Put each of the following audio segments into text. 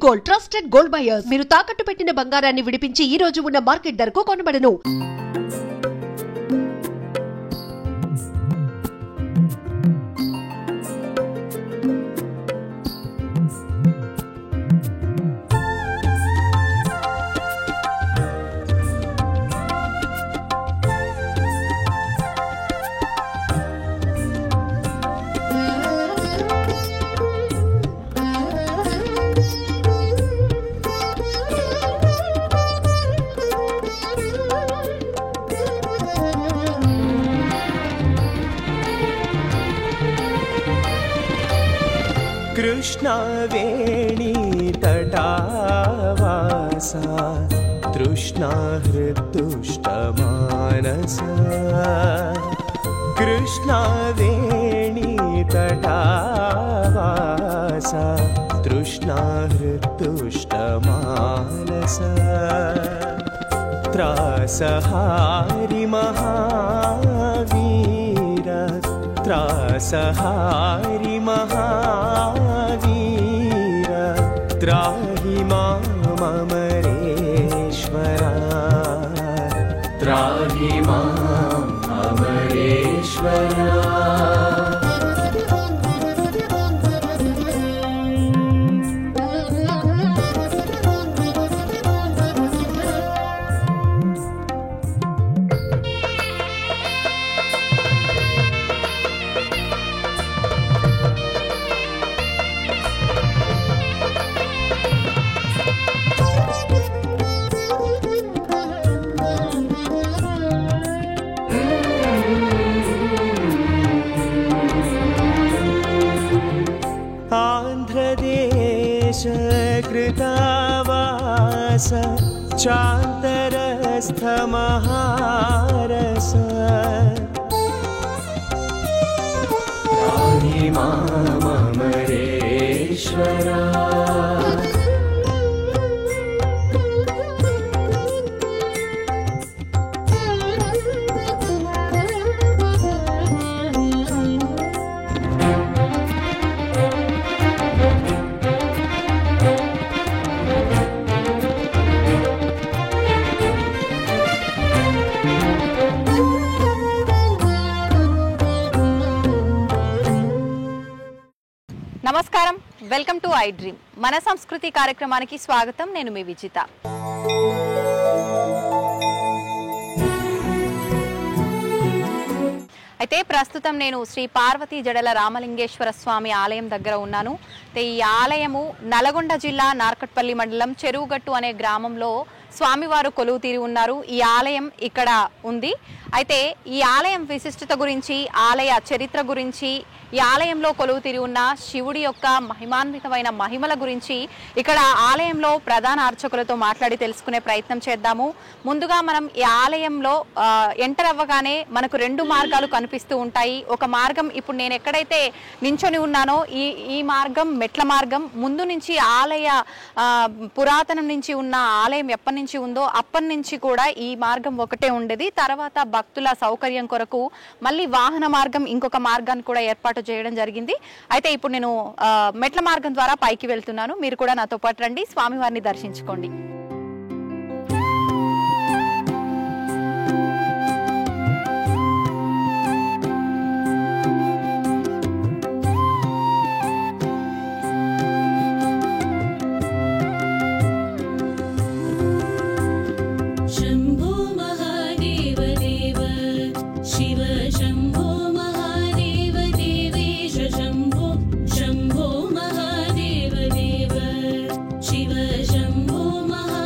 Gold, trusted gold buyers. మీరు తాకట్టు పెట్టిన బంగారాన్ని విడిపించి ఈ రోజు ఉన్న మార్కెట్ ధరకు కొనబడును. कृष्णवेणी तटावासा तृष्णाहृदुष्टमानसा कृष्णवेणी तटावासा तृष्णाहृदुष्टमानसा त्रासहारि महावीर त्रासहारि महावीर त्राहि मामरेश्वरा त्राहि मामरेश्वरा. कृतावास चान्तरस्थ महारस त्राहि मामरेश्वरा. నమస్కారం, వెల్కమ్ టు ఐ డ్రీమ్. మన సంస్కృతి కార్యక్రమానికి స్వాగతం. నేను మీ విజిత. అయితే ప్రస్తుతం నేను శ్రీ పార్వతీ జడల రామలింగేశ్వర స్వామి ఆలయం దగ్గర ఉన్నాను. ఈ ఆలయము నల్గొండ జిల్లా నార్కట్పల్లి మండలం చెరువుగట్టు అనే గ్రామంలో స్వామివారు కొలువు తీరి ఉన్నారు. ఈ ఆలయం ఇక్కడ ఉంది. అయితే ఈ ఆలయం విశిష్టత గురించి, ఆలయ చరిత్ర గురించి, ఈ ఆలయంలో కొలువు తీరి ఉన్న శివుడి యొక్క మహిమాన్వితమైన మహిమల గురించి ఇక్కడ ఆలయంలో ప్రధాన అర్చకులతో మాట్లాడి తెలుసుకునే ప్రయత్నం చేద్దాము. ముందుగా మనం ఈ ఆలయంలో ఎంటర్ అవ్వగానే మనకు రెండు మార్గాలు కనిపిస్తూ ఉంటాయి. ఒక మార్గం ఇప్పుడు నేను ఎక్కడైతే నించొని ఉన్నానో ఈ మార్గం మెట్ల మార్గం. ముందు నుంచి ఆలయ పురాతనం నుంచి ఉన్న ఆలయం ఎప్పటి నుంచి ఉందో అప్పటి నుంచి కూడా ఈ మార్గం ఒకటే ఉండేది. తర్వాత భక్తుల సౌకర్యం కొరకు మళ్ళీ వాహన మార్గం ఇంకొక మార్గాన్ని కూడా ఏర్పాటు చేయడం జరిగింది. అయితే ఇప్పుడు నేను మెట్ల మార్గం ద్వారా పైకి వెళ్తున్నాను. మీరు కూడా నాతో పాటు రండి, స్వామివారిని దర్శించుకోండి. शम्भो महादेव देव शिव शम्भो महादेव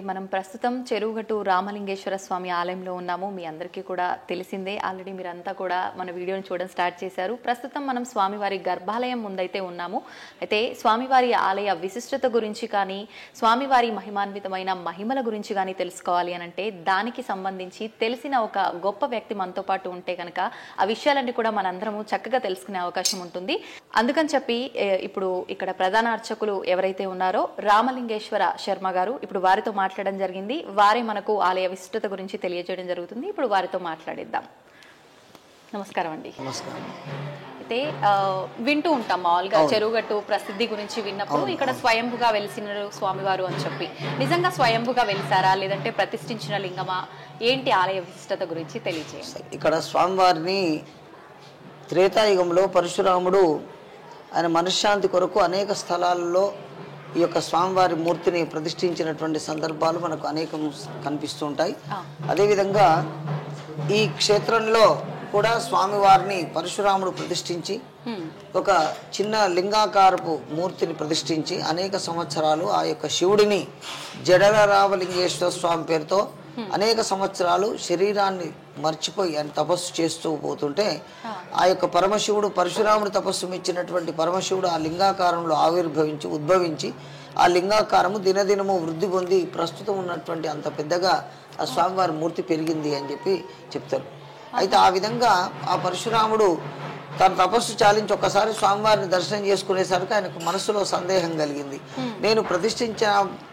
మనం ప్రస్తుతం చెరువుగట్టు రామలింగేశ్వర స్వామి ఆలయంలో ఉన్నాము. మీ అందరికీ కూడా తెలిసిందే, ఆల్రెడీ మీరంతా కూడా మన వీడియోని చూడడం స్టార్ట్ చేశారు. ప్రస్తుతం మనం స్వామివారి గర్భాలయం ముందైతే ఉన్నాము. అయితే స్వామివారి ఆలయ విశిష్టత గురించి కానీ స్వామివారి మహిమాన్వితమైన మహిమల గురించి కానీ తెలుసుకోవాలి అని అంటే దానికి సంబంధించి తెలిసిన ఒక గొప్ప వ్యక్తి మనతో పాటు ఉంటే కనుక ఆ విషయాలన్నీ కూడా మనందరము చక్కగా తెలుసుకునే అవకాశం ఉంటుంది. అందుకని చెప్పి ఇప్పుడు ఇక్కడ ప్రధాన అర్చకులు ఎవరైతే ఉన్నారో రామలింగేశ్వర శర్మ గారు, ఇప్పుడు వారితో మాట్లాడడం జరిగింది. వారే మనకు ఆలయ విశిష్టత గురించి తెలియజేయడం జరుగుతుంది. ఇప్పుడు వారితో మాట్లాడిద్దాం. నమస్కారం అండి. నమస్కారం. అయితే వింటూ ఉంటాం మామూలుగా చెరువుగట్టు ప్రసిద్ధి గురించి విన్నప్పుడు ఇక్కడ స్వయంభుగా వెలిసిన స్వామివారు అని చెప్పి, నిజంగా స్వయంభుగా వెలిసారా లేదంటే ప్రతిష్ఠించిన లింగమా, ఏంటి ఆలయ విశిష్టత గురించి తెలియజేయండి. ఇక్కడ స్వామివారిని త్రేతాయుగంలో పరశురాముడు ఆయన మనశ్శాంతి కొరకు అనేక స్థలాల్లో ఈ యొక్క స్వామివారి మూర్తిని ప్రతిష్ఠించినటువంటి సందర్భాలు మనకు అనేకం కనిపిస్తూ ఉంటాయి. అదేవిధంగా ఈ క్షేత్రంలో కూడా స్వామివారిని పరశురాముడు ప్రతిష్ఠించి ఒక చిన్న లింగాకారపు మూర్తిని ప్రతిష్ఠించి అనేక సంవత్సరాలు ఆ యొక్క శివుడిని జడల రామలింగేశ్వర స్వామి పేరుతో అనేక సంవత్సరాలు శరీరాన్ని మర్చిపోయి ఆయన తపస్సు చేస్తూ పోతుంటే ఆ యొక్క పరమశివుడు పరశురాముడు తపస్సు మెచ్చినటువంటి పరమశివుడు ఆ లింగాకారంలో ఉద్భవించి ఆ లింగాకారము దినదినము వృద్ధి పొంది ప్రస్తుతం ఉన్నటువంటి అంత పెద్దగా ఆ స్వామివారి మూర్తి పెరిగింది అని చెప్పి చెప్తారు. అయితే ఆ విధంగా ఆ పరశురాముడు తన తపస్సు చాలించి ఒక్కసారి స్వామివారిని దర్శనం చేసుకునేసరికి ఆయనకు మనసులో సందేహం కలిగింది. నేను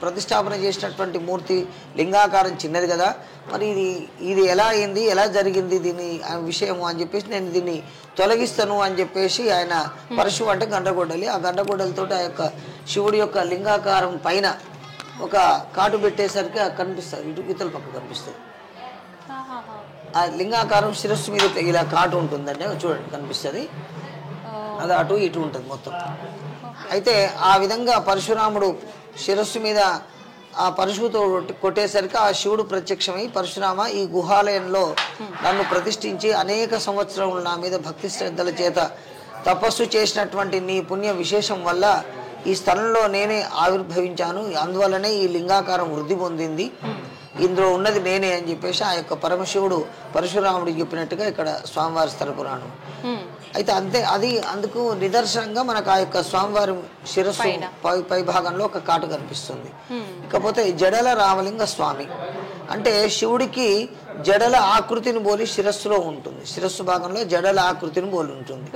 ప్రతిష్టాపన చేసినటువంటి మూర్తి లింగాకారం చిన్నది కదా, మరి ఇది ఎలా అయింది, ఎలా జరిగింది దీని విషయము అని చెప్పేసి నేను దీన్ని తొలగిస్తాను అని చెప్పేసి ఆయన పరశువు అంటే గండ్రగొడ్డలి, ఆ గండ్రగొడ్డలతో ఆ యొక్క శివుడి యొక్క లింగాకారం పైన ఒక కాటు పెట్టేసరికి కనిపిస్తుంది, ఇటుకల పక్క కనిపిస్తుంది. ఆ లింగాకారం శిరస్సు మీద ఇలా కాటు ఉంటుందండి, చూడండి కనిపిస్తుంది, అది అటు ఇటు ఉంటుంది మొత్తం. అయితే ఆ విధంగా పరశురాముడు శిరస్సు మీద ఆ పరశువుతో కొట్టేసరికి ఆ శివుడు ప్రత్యక్షమై, పరశురామ ఈ గుహాలయంలో నన్ను ప్రతిష్ఠించి అనేక సంవత్సరములు నా మీద భక్తి శ్రద్ధల చేత తపస్సు చేసినటువంటి నీ పుణ్య విశేషం వల్ల ఈ స్థలంలో నేనే ఆవిర్భవించాను, అందువల్లనే ఈ లింగాకారం వృద్ధి పొందింది, ఇందులో ఉన్నది నేనే అని చెప్పేసి ఆ యొక్క పరమశివుడు పరశురాముడికి చెప్పినట్టుగా ఇక్కడ స్వామివారి స్థల పురాణం. అయితే అంతే అది అందుకు నిదర్శనంగా మనకు ఆ యొక్క స్వామివారి శిరస్సు పై భాగంలో ఒక కాటు కనిపిస్తుంది. ఇకపోతే జడల రామలింగ స్వామి అంటే శివుడికి జడల ఆకృతిని పోలి శిరస్సులో ఉంటుంది. శిరస్సు భాగంలో జడల ఆకృతిని పోలి ఉంటుంది.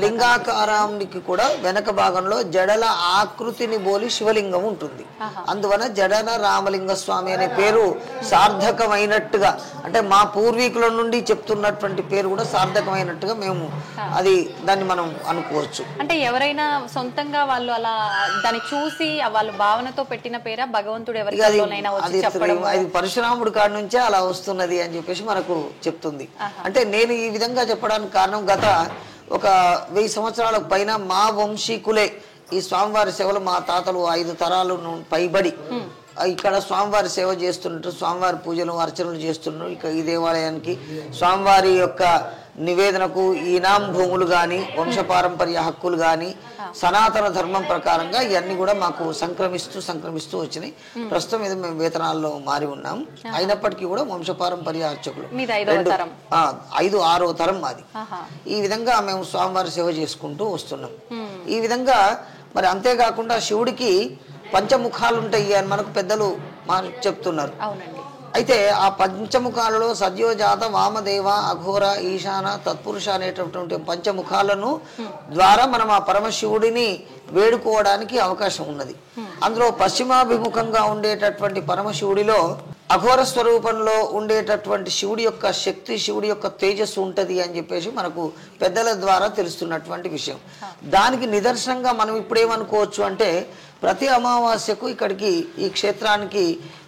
లింగాకారానికి కూడా వెనక భాగంలో జడల ఆకృతిని పోలి శివలింగం ఉంటుంది. అందువలన జడల రామలింగ స్వామి అనే పేరు సార్థకమైనట్టుగా, అంటే మా పూర్వీకుల నుండి చెప్తున్నటువంటి పేరు కూడా సార్థకమైనట్టుగా మేము దాన్ని మనం అనుకోవచ్చు. అంటే ఎవరైనా సొంతంగా వాళ్ళు అలా దాన్ని చూసి వాళ్ళ భావనతో పెట్టిన పేరా, భగవంతుడు ఎవరికైనా వచ్చి చెప్పడం అది పరశురాముడి కాడి నుంచే అలా వస్తున్నది అని చెప్పేసి మనకు చెప్తుంది. అంటే నేను ఈ విధంగా చెప్పడానికి కారణం గత ఒక 1000 సంవత్సరాల పైన మా వంశీకులే ఈ స్వామివారి సేవలు మా తాతలు 5 తరాలు పైబడి ఇక్కడ స్వామివారి సేవ చేస్తున్నట్టు, స్వామివారి పూజలు అర్చనలు చేస్తున్నారు. ఇక ఈ దేవాలయానికి స్వామివారి యొక్క నివేదనకు ఈనాం భూములు కానీ, వంశపారంపర్య హక్కులు కానీ, సనాతన ధర్మం ప్రకారంగా ఇవన్నీ కూడా మాకు సంక్రమిస్తూ వచ్చినాయి. ప్రస్తుతం ఇది మేము వేతనాల్లో మారి ఉన్నాం. అయినప్పటికీ కూడా వంశపారంపర్య అర్చకులు 5-6వ తరం మాది. ఈ విధంగా మేము స్వామివారి సేవ చేసుకుంటూ వస్తున్నాం. ఈ విధంగా మరి అంతేకాకుండా శివుడికి పంచముఖాలు ఉంటాయి అని మనకు పెద్దలు చెప్తున్నారు. అయితే ఆ పంచముఖాలలో సద్యోజాత, వామదేవ, అఘోర, ఈశాన, తత్పురుష అనేటటువంటి పంచముఖాలను ద్వారా మనం ఆ పరమశివుడిని వేడుకోవడానికి అవకాశం ఉన్నది. అందులో పశ్చిమాభిముఖంగా ఉండేటటువంటి పరమశివుడిలో అఘోర స్వరూపంలో ఉండేటటువంటి శివుడి యొక్క శక్తి, శివుడి యొక్క తేజస్సు ఉంటది అని చెప్పేసి మనకు పెద్దల ద్వారా తెలుస్తున్నటువంటి విషయం. దానికి నిదర్శనంగా మనం ఇప్పుడేమనుకోవచ్చు అంటే, ప్రతి అమావాస్యకు ఇక్కడికి ఈ క్షేత్రానికి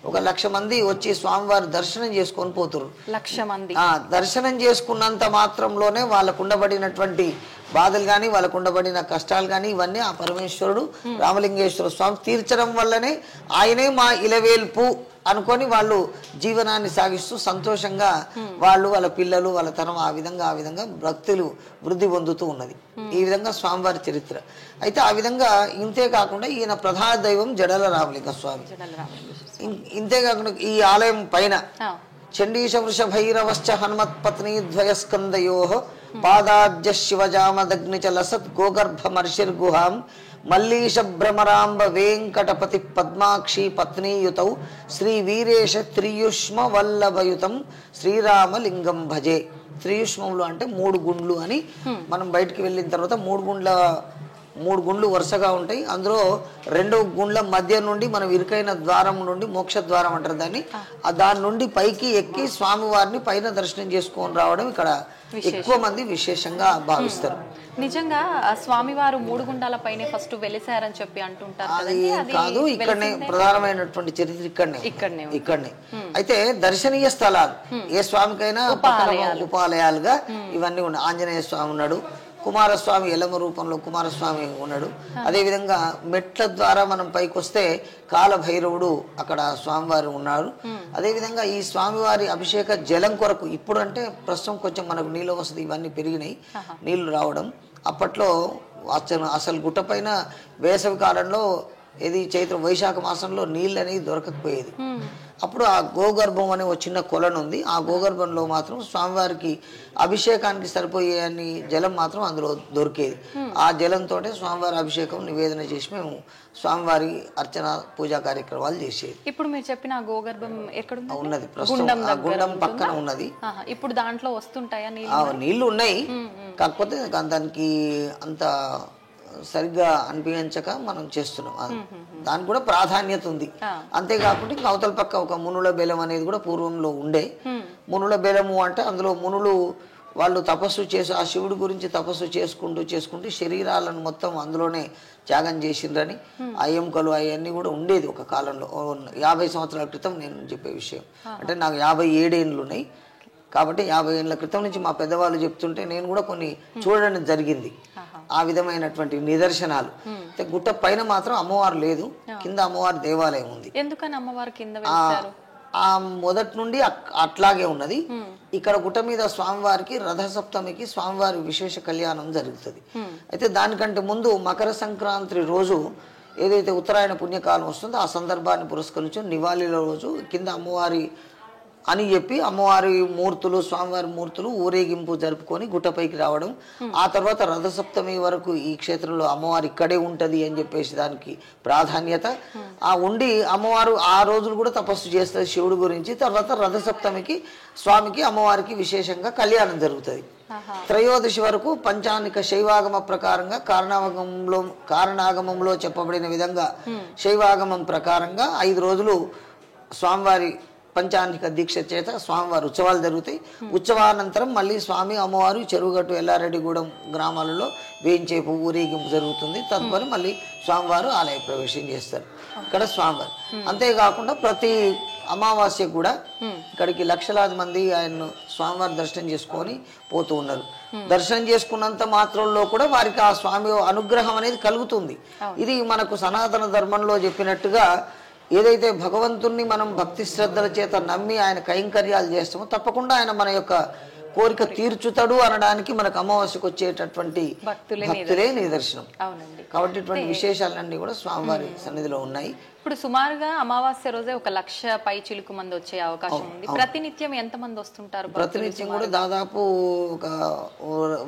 1,00,000 మంది వచ్చి స్వామివారి దర్శనం చేసుకొని పోతున్నారు. 1,00,000 మంది దర్శనం చేసుకున్నంత మాత్రంలోనే వాళ్ళకు ఉండబడినటువంటి బాధలు కానీ, వాళ్ళకు ఉండబడిన కష్టాలు కానీ ఇవన్నీ ఆ పరమేశ్వరుడు రామలింగేశ్వర స్వామి తీర్చడం వల్లనే ఆయనే మా ఇలవేల్పు అనుకొని వాళ్ళు జీవనాన్ని సాగిస్తూ సంతోషంగా వాళ్ళు, వాళ్ళ పిల్లలు, వాళ్ళ తరం ఆ విధంగా భక్తులు వృద్ధి పొందుతూ ఉన్నది. ఈ విధంగా స్వామివారి చరిత్ర. అయితే ఆ విధంగా ఇంతే కాకుండా ఈయన ప్రధాన దైవం జడల రామలింగ స్వామి. ఇంతే కాకుండా ఈ ఆలయం పైన చండీశ వృష భైరవశ్చ హనుమత్ పత్ని ద్వయస్కందయో పాదాబ్జ శివజామదగ్నిచ లసత్ గోగర్భమర్షిర్గుహాం మల్లీశ భ్రమరాంబ వెంకటపతి పద్మాక్షి పత్నీయుతౌ శ్రీ వీరేశ త్రియుష్మ వల్లభయుతం శ్రీరామలింగం భజే. త్రియుష్మములు అంటే 3 గుండ్లు అని. మనం బయటికి వెళ్ళిన తర్వాత 3 గుండ్లు వరుసగా ఉంటాయి. అందులో 2వ గుండ్ల మధ్య నుండి మనం ఇరుకైన ద్వారం నుండి, మోక్ష ద్వారం అంటారు దాన్ని, దాని నుండి పైకి ఎక్కి స్వామివారిని పైన దర్శనం చేసుకొని రావడం ఇక్కడ ఎక్కువ మంది విశేషంగా భావిస్తారు. నిజంగా స్వామివారు 3 గుండాల పైన ఫస్ట్ వెలిసారని చెప్పి అంటుంటారు. అది కాదు, ఇక్కడనే ప్రధానమైనటువంటి చరిత్ర ఇక్కడనే. అయితే దర్శనీయ స్థలాలు ఏ స్వామికైనా ఉపాలయాలుగా ఇవన్నీ ఉన్నాయి. ఆంజనేయ స్వామి ఉన్నాడు, కుమారస్వామి ఎల్లమ్మ రూపంలో కుమారస్వామి ఉన్నాడు. అదేవిధంగా మెట్ల ద్వారా మనం పైకి వస్తే కాలభైరవుడు అక్కడ స్వామివారు ఉన్నారు. అదేవిధంగా ఈ స్వామివారి అభిషేక జలం కొరకు ఇప్పుడు అంటే ప్రస్తుతం కొంచెం మనకు నీళ్ళ వసతి ఇవన్నీ పెరిగినాయి, నీళ్లు రావడం. అప్పట్లో అసలు గుట్ట పైన వేసవి కాలంలో చైత్ర వైశాఖ మాసంలో నీళ్ళు అనేది దొరకకపోయేది. అప్పుడు ఆ గోగర్భం అనే ఒక చిన్న కొలను ఉంది. ఆ గోగర్భంలో మాత్రం స్వామివారికి అభిషేకానికి సరిపోయే అన్ని జలం మాత్రం అందులో దొరికేది. ఆ జలంతో స్వామివారి అభిషేకం నివేదన చేసి మేము స్వామివారి అర్చన పూజా కార్యక్రమాలు చేసేది. ఇప్పుడు మీరు చెప్పిన గోగర్భం ఎక్కడ ఉన్నది? ప్రస్తుతం గుండం పక్కన ఉన్నది. ఇప్పుడు దాంట్లో వస్తుంటాయా నీళ్లు? ఉన్నాయి, కాకపోతే దానికి అంత సరిగ్గా అనిపించక మనం చేస్తున్నాం. దానికి కూడా ప్రాధాన్యత ఉంది. అంతేకాకుండా ఇంకా అవతల పక్క ఒక మునుల బేలం అనేది కూడా పూర్వంలో ఉండే. మునుల బేలము అంటే అందులో మునులు వాళ్ళు తపస్సు చేసి ఆ శివుడి గురించి తపస్సు చేసుకుంటూ శరీరాలను మొత్తం అందులోనే త్యాగం చేసిండ్రని ఆ ఎముకలు అవన్నీ కూడా ఉండేది ఒక కాలంలో. 50 సంవత్సరాల క్రితం నేను చెప్పే విషయం. అంటే నాకు 57 ఏళ్ళు ఉన్నాయి కాబట్టి 50 ఏళ్ళ క్రితం నుంచి మా పెద్దవాళ్ళు చెప్తుంటే నేను కూడా కొన్ని చూడడం జరిగింది. ఆ విధమైనటువంటి నిదర్శనాలు. గుట్ట పైన మాత్రం అమ్మవారు లేదు, కింద అమ్మవారి దేవాలయం ఉంది. ఎందుకని అమ్మవారు కింద? ఆ మొదటి నుండి అట్లాగే ఉన్నది. ఇక్కడ గుట్ట మీద స్వామివారికి రథసప్తమికి స్వామివారి విశేష కళ్యాణం జరుగుతుంది. అయితే దానికంటే ముందు మకర సంక్రాంతి రోజు ఏదైతే ఉత్తరాయణ పుణ్యకాలం వస్తుందో ఆ సందర్భాన్ని పురస్కరించుకొని నివాళిల రోజు కింద అమ్మవారి అని చెప్పి అమ్మవారి మూర్తులు స్వామివారి మూర్తులు ఊరేగింపు జరుపుకొని గుట్టపైకి రావడం. ఆ తర్వాత రథసప్తమి వరకు ఈ క్షేత్రంలో అమ్మవారు ఇక్కడే ఉంటది అని చెప్పేసి దానికి ప్రాధాన్యత. ఆ ఉండి అమ్మవారు ఆ రోజులు కూడా తపస్సు చేస్తుంది శివుడి గురించి. తర్వాత రథసప్తమికి స్వామికి అమ్మవారికి విశేషంగా కళ్యాణం జరుగుతుంది. త్రయోదశి వరకు పంచానిక శైవాగమ ప్రకారంగా కారణాగమంలో చెప్పబడిన విధంగా శైవాగమం ప్రకారంగా 5 రోజులు స్వామివారి పంచానిక దీక్ష చేత స్వామివారి ఉత్సవాలు జరుగుతాయి. ఉత్సవానంతరం మళ్ళీ స్వామి అమ్మవారు చెరువుగట్టు ఎల్లారెడ్డిగూడెం గ్రామాలలో వేయించేపు ఊరేగింపు జరుగుతుంది. తదుపరి మళ్ళీ స్వామివారు ఆలయ ప్రవేశం చేస్తారు ఇక్కడ స్వామివారు. అంతేకాకుండా ప్రతి అమావాస్య కూడా ఇక్కడికి లక్షలాది మంది ఆయన స్వామివారి దర్శనం చేసుకొని పోతూ ఉన్నారు. దర్శనం చేసుకున్నంత మాత్రంలో కూడా వారికి ఆ స్వామి అనుగ్రహం అనేది కలుగుతుంది. ఇది మనకు సనాతన ధర్మంలో చెప్పినట్టుగా ఏదైతే భగవంతుణ్ణి మనం భక్తి శ్రద్ధల చేత నమ్మి ఆయన కైంకర్యాలు చేస్తామో తప్పకుండా ఆయన మన యొక్క కోరిక తీర్చుతాడు అనడానికి మనకు అమావాస్యకు వచ్చేటటువంటి భక్తులే నిదర్శనం. కాబట్టి ఇటువంటి విశేషాలన్నీ కూడా స్వామివారి సన్నిధిలో ఉన్నాయి. ఇప్పుడు సుమారుగా అమావాస్య రోజే 1,00,000 పై చిలుకు మంది వచ్చే అవకాశం ఉంది. ప్రతినిత్యం ఎంత మంది వస్తుంటారు? ప్రతినిత్యం కూడా దాదాపు ఒక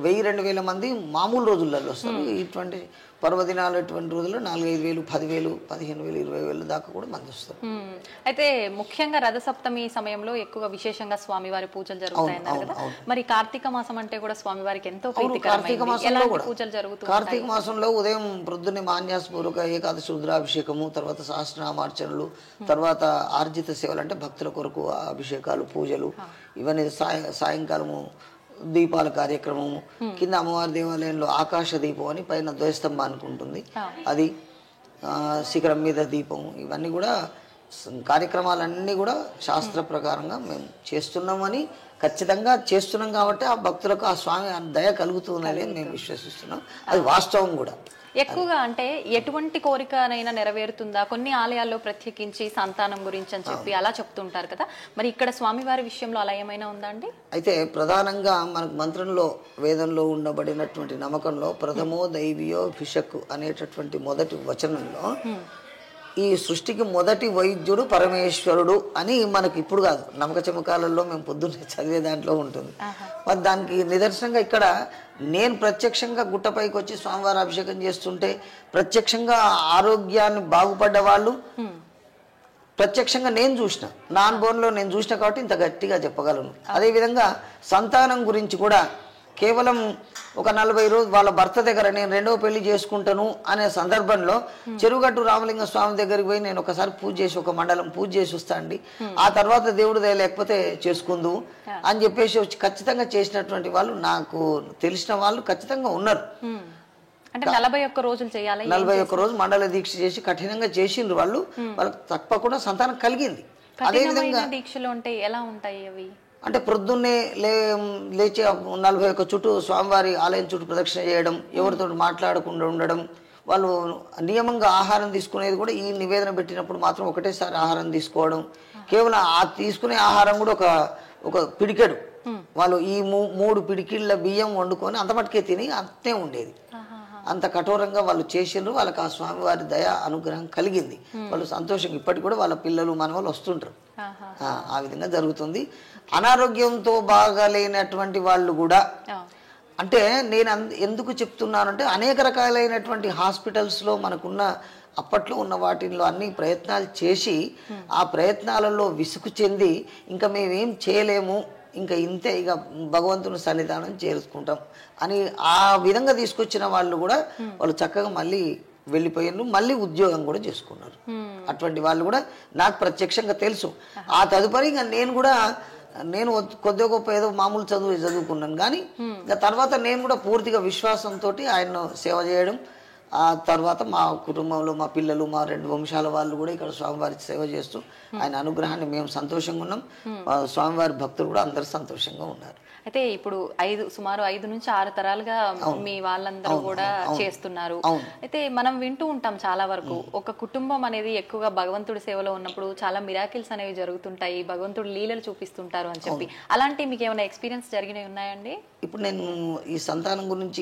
1000-2000 మంది మామూలు రోజులలో వస్తారు. ఇటువంటి పర్వదినాలు ఇటువంటి రోజుల్లో 4,000-5,000 10,000 15,000 20,000 దాకా కూడా మంది వస్తారు. అయితే ముఖ్యంగా రథసప్తమి సమయంలో ఎక్కువ విశేషంగా స్వామివారి పూజలు జరుగుతాయన్నారు కదా. మరి కార్తీక మాసం అంటే కూడా స్వామివారికి ఎంతో కార్తీక మాసంలో కూడా పూజలు జరుగుతాయి. కార్తీక మాసంలో ఉదయం ప్రొద్దున్నే మాన్యాసపూర్వక ఏకాదశి రుద్రాభిషేకము, తర్వాత సహస్రనామార్చనలు, తర్వాత ఆర్జిత సేవలు అంటే భక్తుల కొరకు అభిషేకాలు పూజలు, ఇవన్నీ సాయంకాలము దీపాల కార్యక్రమము, కింద అమ్మవారి దేవాలయంలో ఆకాశ దీపం అని పైన ధ్వజస్తంభానికి ఉంటుంది, అది శిఖరం మీద దీపం, ఇవన్నీ కూడా కార్యక్రమాలన్నీ కూడా శాస్త్ర ప్రకారంగా మేము చేస్తున్నామని ఖచ్చితంగా చేస్తున్నాం. కాబట్టి ఆ భక్తులకు ఆ స్వామి దయ కలుగుతున్నది అని మేము విశ్వసిస్తున్నాం. అది వాస్తవం కూడా. ఎక్కువగా అంటే ఎటువంటి కోరికనైనా నెరవేరుతుందా? కొన్ని ఆలయాల్లో ప్రత్యేకించి సంతానం గురించి అని చెప్పి అలా చెప్తుంటారు కదా, మరి ఇక్కడ స్వామివారి విషయంలో అలా ఏమైనా ఉందా అండి? అయితే ప్రధానంగా మనకు మంత్రంలో వేదంలో ఉండబడినటువంటి నమ్మకంలో ప్రథమో దైవీయో భిషక్ అనేటటువంటి మొదటి వచనంలో ఈ సృష్టికి మొదటి వైద్యుడు పరమేశ్వరుడు అని మనకి ఇప్పుడు కాదు, నమ్మక చమకాలలో మేము పొద్దున్నే చదివే దాంట్లో ఉంటుంది. మరి దానికి నిదర్శనంగా ఇక్కడ నేను ప్రత్యక్షంగా గుట్టపైకి వచ్చి స్వామివారి అభిషేకం చేస్తుంటే ప్రత్యక్షంగా ఆరోగ్యాన్ని బాగుపడ్డ వాళ్ళు ప్రత్యక్షంగా నేను చూసిన, నా అనుభవంలో నేను చూసిన కాబట్టి ఇంత గట్టిగా చెప్పగలను. అదేవిధంగా సంతానం గురించి కూడా కేవలం ఒక 40 రోజు వాళ్ళ భర్త దగ్గర నేను 2వ పెళ్లి చేసుకుంటాను అనే సందర్భంలో చెరువుగట్టు రామలింగ స్వామి దగ్గరికి పోయి నేను ఒకసారి పూజ చేసి ఒక మండలం పూజ చేసి వస్తా అండి, ఆ తర్వాత దేవుడు దయ లేకపోతే చేసుకుందు అని చెప్పేసి వచ్చి ఖచ్చితంగా చేసినటువంటి వాళ్ళు నాకు తెలిసిన వాళ్ళు ఖచ్చితంగా ఉన్నారు. అంటే 41 రోజులు చేయాలి. 41 రోజు మండల దీక్ష చేసి కఠినంగా చేసిండ్రు వాళ్ళు, వాళ్ళకి తప్పకుండా సంతానం కలిగింది. అదే విధంగా దీక్షలు ఉంటాయి, ఎలా ఉంటాయి అవి అంటే ప్రొద్దున్నే లేచి 41 చుట్టూ స్వామివారి ఆలయం చుట్టూ ప్రదక్షిణ చేయడం, ఎవరితో మాట్లాడకుండా ఉండడం, వాళ్ళు నియమంగా ఆహారం తీసుకునేది కూడా ఈ నివేదన పెట్టినప్పుడు మాత్రం ఒకటేసారి ఆహారం తీసుకోవడం, కేవలం ఆ తీసుకునే ఆహారం కూడా ఒక పిడికెడు, వాళ్ళు ఈ 3 పిడికిళ్ళ బియ్యం వండుకొని అంత మటుకే తిని అంతే ఉండేది. అంత కఠోరంగా వాళ్ళు చేసిండ్రు. వాళ్ళకి ఆ స్వామివారి దయ అనుగ్రహం కలిగింది. వాళ్ళు సంతోషంగా ఇప్పటికి కూడా వాళ్ళ పిల్లలు మనవాళ్ళు వస్తుంటారు. ఆ విధంగా జరుగుతుంది. అనారోగ్యంతో బాగాలేనటువంటి వాళ్ళు కూడా, అంటే నేను ఎందుకు చెప్తున్నానంటే అనేక రకాలైనటువంటి హాస్పిటల్స్లో మనకున్న అప్పట్లో ఉన్న వాటిల్లో అన్ని ప్రయత్నాలు చేసి ఆ ప్రయత్నాలలో విసుగు చెంది ఇంకా మేమేం చేయలేము, ఇంకా ఇంతే, ఇక భగవంతుని సన్నిధానం చేరుకుంటాం అని ఆ విధంగా తీసుకొచ్చిన వాళ్ళు కూడా వాళ్ళు చక్కగా మళ్ళీ వెళ్ళిపోయారు, మళ్ళీ ఉద్యోగం కూడా చేసుకున్నారు. అటువంటి వాళ్ళు కూడా నాకు ప్రత్యక్షంగా తెలుసు. ఆ తదుపరి ఇంకా నేను కొద్దిగా గొప్ప ఏదో మామూలు చదువుకున్నాను, కానీ ఇంకా తర్వాత నేను కూడా పూర్తిగా విశ్వాసంతో ఆయన్ను సేవ చేయడం, ఆ తర్వాత మా కుటుంబంలో మా పిల్లలు మా 2 వంశాల వాళ్ళు కూడా ఇక్కడ స్వామివారి సేవ చేస్తూ ఆయన అనుగ్రహాన్ని మేము సంతోషంగా ఉన్నాం. స్వామివారి భక్తులు కూడా అందరూ సంతోషంగా ఉన్నారు. అయితే ఇప్పుడు సుమారు 5 నుంచి 6 తరాలుగా మీ వాళ్ళందరూ కూడా చేస్తున్నారు. అయితే మనం వింటూ ఉంటాం చాలా వరకు ఒక కుటుంబం అనేది ఎక్కువగా భగవంతుడి సేవలో ఉన్నప్పుడు చాలా మిరాకిల్స్ అనేవి జరుగుతుంటాయి, భగవంతుడు లీలలు చూపిస్తుంటారు అని చెప్పి. అలాంటి మీకు ఏమైనా ఎక్స్పీరియన్స్ జరిగినవి ఉన్నాయండి? ఇప్పుడు నేను ఈ సంతానం గురించి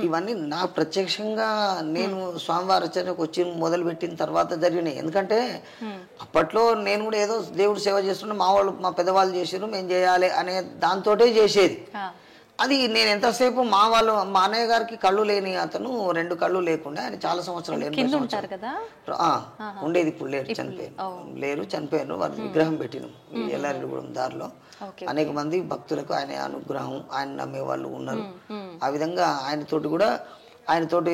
ఇవన్నీ నా ప్రత్యక్షంగా నేను స్వామివారి రచనకు వచ్చి మొదలు పెట్టిన తర్వాత జరిగినాయి. ఎందుకంటే అప్పట్లో నేను కూడా ఏదో దేవుడు సేవ చేస్తున్నా, మా పెద్దవాళ్ళు చేసారు, మేము చేయాలి అనే దాంతోటే చేసేది. అది నేను ఎంతసేపు మా అన్నయ్య గారికి కళ్ళు లేని అతను 2 కళ్ళు లేకుండా ఆయన చాలా సంవత్సరాలు ఉండేది. ఇప్పుడు లేరు, చనిపోయారు. వారి విగ్రహం పెట్టినాం ఎల్లారెడ్డిగూడెం దారిలో. అనేక మంది భక్తులకు ఆయన అనుగ్రహం, ఆయన నమ్మే వాళ్ళు ఉన్నారు. ఆ విధంగా ఆయనతోటి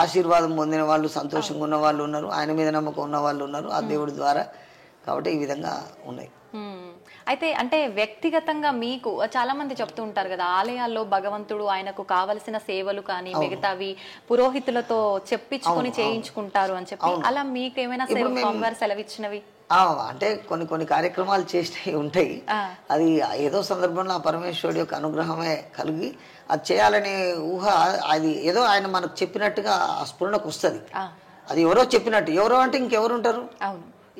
ఆశీర్వాదం పొందిన వాళ్ళు, సంతోషంగా ఉన్న వాళ్ళు ఉన్నారు, ఆయన మీద నమ్మకం ఉన్న వాళ్ళు ఉన్నారు ఆ దేవుడి ద్వారా. కాబట్టి ఈ విధంగా ఉన్నాయి. అయితే అంటే వ్యక్తిగతంగా మీకు చాలా మంది చెప్తూ ఉంటారు కదా, ఆలయాల్లో భగవంతుడు ఆయనకు కావలసిన సేవలు కానీ మిగతావి పురోహితులతో చెప్పించుకొని చేయించుకుంటారు అని చెప్పి. అలా మీకు ఏమైనా స్వామివారు సెలవిచ్చినవి? అంటే కొన్ని కార్యక్రమాలు చేసినవి ఉంటాయి. అది ఏదో సందర్భంలో ఆ పరమేశ్వరుడు యొక్క అనుగ్రహమే కలిగి అది చేయాలనే ఊహ, అది ఏదో ఆయన మనకు చెప్పినట్టుగా ఆ స్ఫురణకు వస్తుంది. అది ఎవరో చెప్పినట్టు, ఎవరో అంటే ఇంకెవరు ఉంటారు,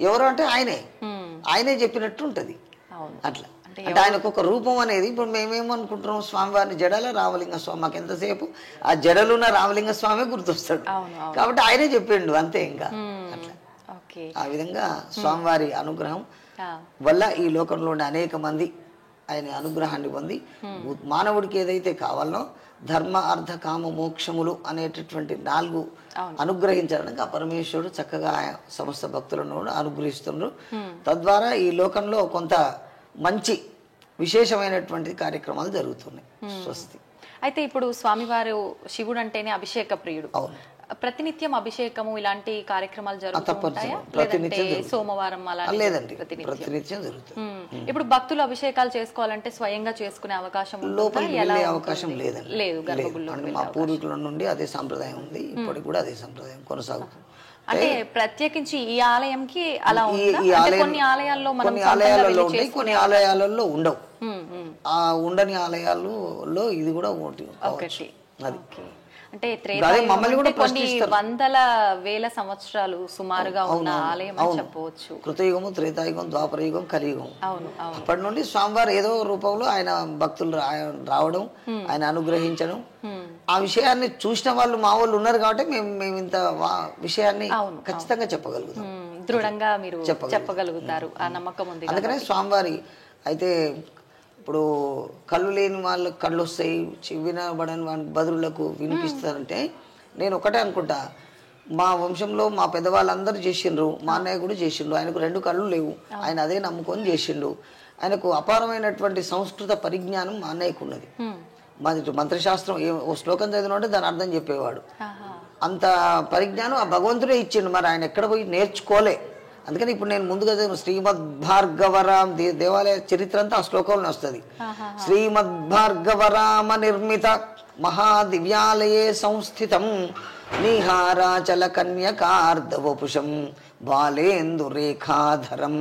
ఎవరో అంటే ఆయనే చెప్పినట్టు ఉంటది. అట్లా అంటే ఆయనకు ఒక రూపం అనేది. ఇప్పుడు మేమేమనుకుంటున్నాం, స్వామివారిని జడల రామలింగ స్వామి, మాకు ఎంతసేపు ఆ జడలున్న రామలింగ స్వామి గుర్తొస్తాడు. కాబట్టి ఆయనే చెప్పిండు అంతే. ఇంకా అట్లా ఆ విధంగా స్వామివారి అనుగ్రహం వల్ల ఈ లోకంలో ఉండే అనేక మంది ఆయన అనుగ్రహాన్ని పొంది మానవుడికి ఏదైతే కావాలనో ధర్మ అర్థ కామ మోక్షములు అనేటటువంటి 4 అనుగ్రహించడానికి ఆ పరమేశ్వరుడు చక్కగా సమస్త భక్తులను కూడా అనుగ్రహిస్తున్నారు. తద్వారా ఈ లోకంలో కొంత మంచి విశేషమైనటువంటి కార్యక్రమాలు జరుగుతున్నాయి. స్వస్తి. అయితే ఇప్పుడు స్వామివారు శివుడు అంటేనే అభిషేక ప్రియుడు. ప్రతినిత్యం అభిషేకము ఇలాంటి కార్యక్రమాలు జరుగుతుంటాయా? సోమవారం అలా లేదండి, ప్రతినిత్యం జరుగుతుంది. ఇప్పుడు భక్తులు అభిషేకాలు చేసుకోవాలంటే స్వయంగా చేసుకునే అవకాశం అవకాశం లేదండి. లేదు, గర్భగుడిలో. మా పూర్వీకుల నుండి అదే సాంప్రదాయం ఉంది, ఇప్పటికి కూడా అదే సాంప్రదాయం కొనసాగుతుంది. అంటే ప్రత్యేకించి ఈ ఆలయంకి అలా కొన్ని ఆలయాల్లో ఉంటాయి, కొన్ని ఆలయాలలో ఉండవు. ఆ ఉండని ఆలయాల్లో ఇది కూడా ఒకటి. అది అంటే కొన్ని వందల వేల సంవత్సరాలు సుమారుగా ఉన్న ఆలయం అని చెప్పవచ్చు. కృతయుగము, త్రేతాయుగం, ద్వాపరయుగం, కలియుగం. అప్పటి నుండి స్వామివారు ఏదో రూపంలో ఆయన భక్తులు రావడం, ఆయన అనుగ్రహించడం, ఆ విషయాన్ని చూసిన వాళ్ళు మా వాళ్ళు ఉన్నారు. కాబట్టి మేము ఇంత విషయాన్ని ఖచ్చితంగా చెప్పగలుగుతాం, దృఢంగా మీరు చెప్పగలుగుతారు, ఆ నమ్మకం ఉంది. అందుకనే స్వామివారి అయితే ఇప్పుడు కళ్ళు లేని వాళ్ళకి కళ్ళు వస్తాయి, వినబడని వాళ్ళ బదురులకు వినిపిస్తారంటే నేను ఒకటే అనుకుంటా, మా వంశంలో మా పెద్దవాళ్ళందరూ చేసిండ్రు, మా అన్నయ్య కూడా చేసిండు. ఆయనకు 2 కళ్ళు లేవు, ఆయన అదే నమ్ముకొని చేసిండు. ఆయనకు అపారమైనటువంటి సంస్కృత పరిజ్ఞానం మా అన్నయ్యకు ఉన్నది. మాది మంత్రశాస్త్రం ఓ శ్లోకం చదివినంటే దాని అర్థం చెప్పేవాడు. అంత పరిజ్ఞానం ఆ భగవంతుడే ఇచ్చిండు. మరి ఆయన ఎక్కడ పోయి నేర్చుకోలే. అందుకని ఇప్పుడు నేను ముందుగా శ్రీమద్ భార్గవరామ దేవాలయ చరిత్ర అంతా ఆ శ్లోకంలో వస్తుంది. శ్రీమద్ భార్గవరామ నిర్మిత మహాదివ్యాలయే సంస్థితం నిహారాచల కన్యకార్ధవపుషం బాలేందు రేఖాధరం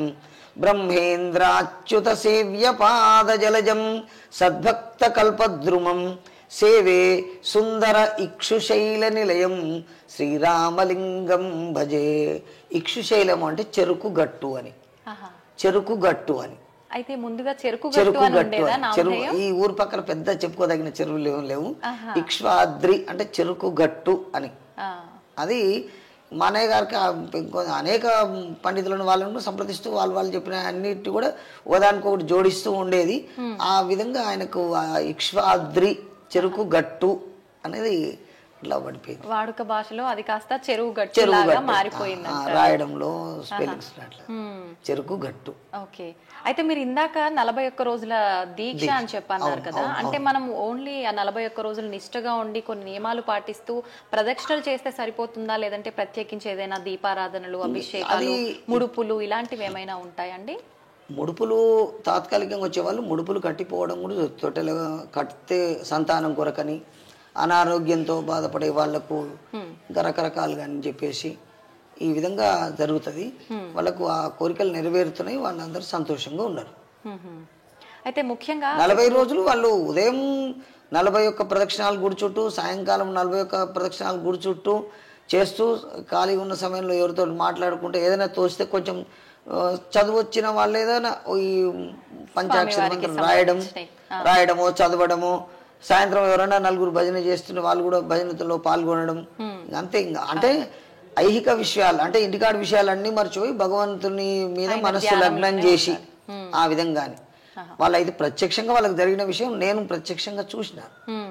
బ్రహ్మేంద్రాచ్యుత సేవ్య పాదజలజం సద్భక్త కల్పద్రుమం సేవే సుందర ఇక్షుశైల నిలయం శ్రీరామలింగం భజే. ఇక్షుశైలం అంటే చెరుకు గట్టు అని, చెరుకు గట్టు అని. అయితే ముందుగా చెరుకు చెరువు ఈ ఊరు పక్కన పెద్ద చెప్పుకోదగిన చెరువులు లేవు. ఇక్ష్వాద్రి అంటే చెరుకు గట్టు అని. అది మా అన్నయ్య గారికి అనేక పండితులను వాళ్ళను సంప్రదిస్తూ వాళ్ళు చెప్పిన అన్నిటి కూడా ఒకదానికొకటి జోడిస్తూ ఉండేది. ఆ విధంగా ఆయనకు ఇక్ష్వాద్రి చెరుకు గట్టు అనేది ఇట్లా పడిపోయింది. వాడుక భాషలో అది కాస్త చెరువు గట్టు మారిపోయింది రాయడంలో స్పెల్లింగ్స్ చెరుకు గట్టు. ఓకే. అయితే మీరు ఇందాక 41 రోజుల దీక్ష అని చెప్పన్నారు కదా, అంటే మనం ఓన్లీ ఆ 41 రోజులు నిష్ఠగా ఉండి కొన్ని నియమాలు పాటిస్తూ ప్రదక్షిణలు చేస్తే సరిపోతుందా, లేదంటే ప్రత్యేకించి ఏదైనా దీపారాధనలు, అభిషేకాలు, ముడుపులు ఇలాంటివి ఏమైనా ఉంటాయండి? ముడుపులు తాత్కాలికంగా వచ్చేవాళ్ళు ముడుపులు కట్టిపోవడం కూడా తొట్టెలు కట్టితే సంతానం కొరకని, అనారోగ్యంతో బాధపడే వాళ్లకు ఇంకా రకరకాలుగా అని చెప్పేసి ఈ విధంగా జరుగుతుంది. వాళ్ళకు ఆ కోరికలు నెరవేరుతున్నాయి, వాళ్ళందరూ సంతోషంగా ఉన్నారు. అయితే ముఖ్యంగా 40 రోజులు వాళ్ళు ఉదయం 41 ప్రదక్షిణాలు గుడి చుట్టూ, సాయంకాలం 41 ప్రదక్షిణాలు గుడి చుట్టూ చేస్తూ ఖాళీ ఉన్న సమయంలో ఎవరితో మాట్లాడుకుంటే ఏదైనా తోస్తే కొంచెం చదువు వచ్చిన వాళ్ళు ఏదైనా ఈ పంచాక్షర మంత్రం రాయడమో చదవడమో, సాయంత్రం ఎవరైనా నలుగురు భజన చేస్తుంటే వాళ్ళు కూడా భజనలో పాల్గొనడం, అంతే. ఇంకా అంటే ఐహిక విషయాలు అంటే ఇంటికాడి విషయాలన్నీ మర్చిపోయి భగవంతుని మీద మనస్సు లగ్నం చేసి ఆ విధంగానే వాళ్ళు అయితే ప్రత్యక్షంగా వాళ్ళకి జరిగిన విషయం నేను ప్రత్యక్షంగా చూసిన,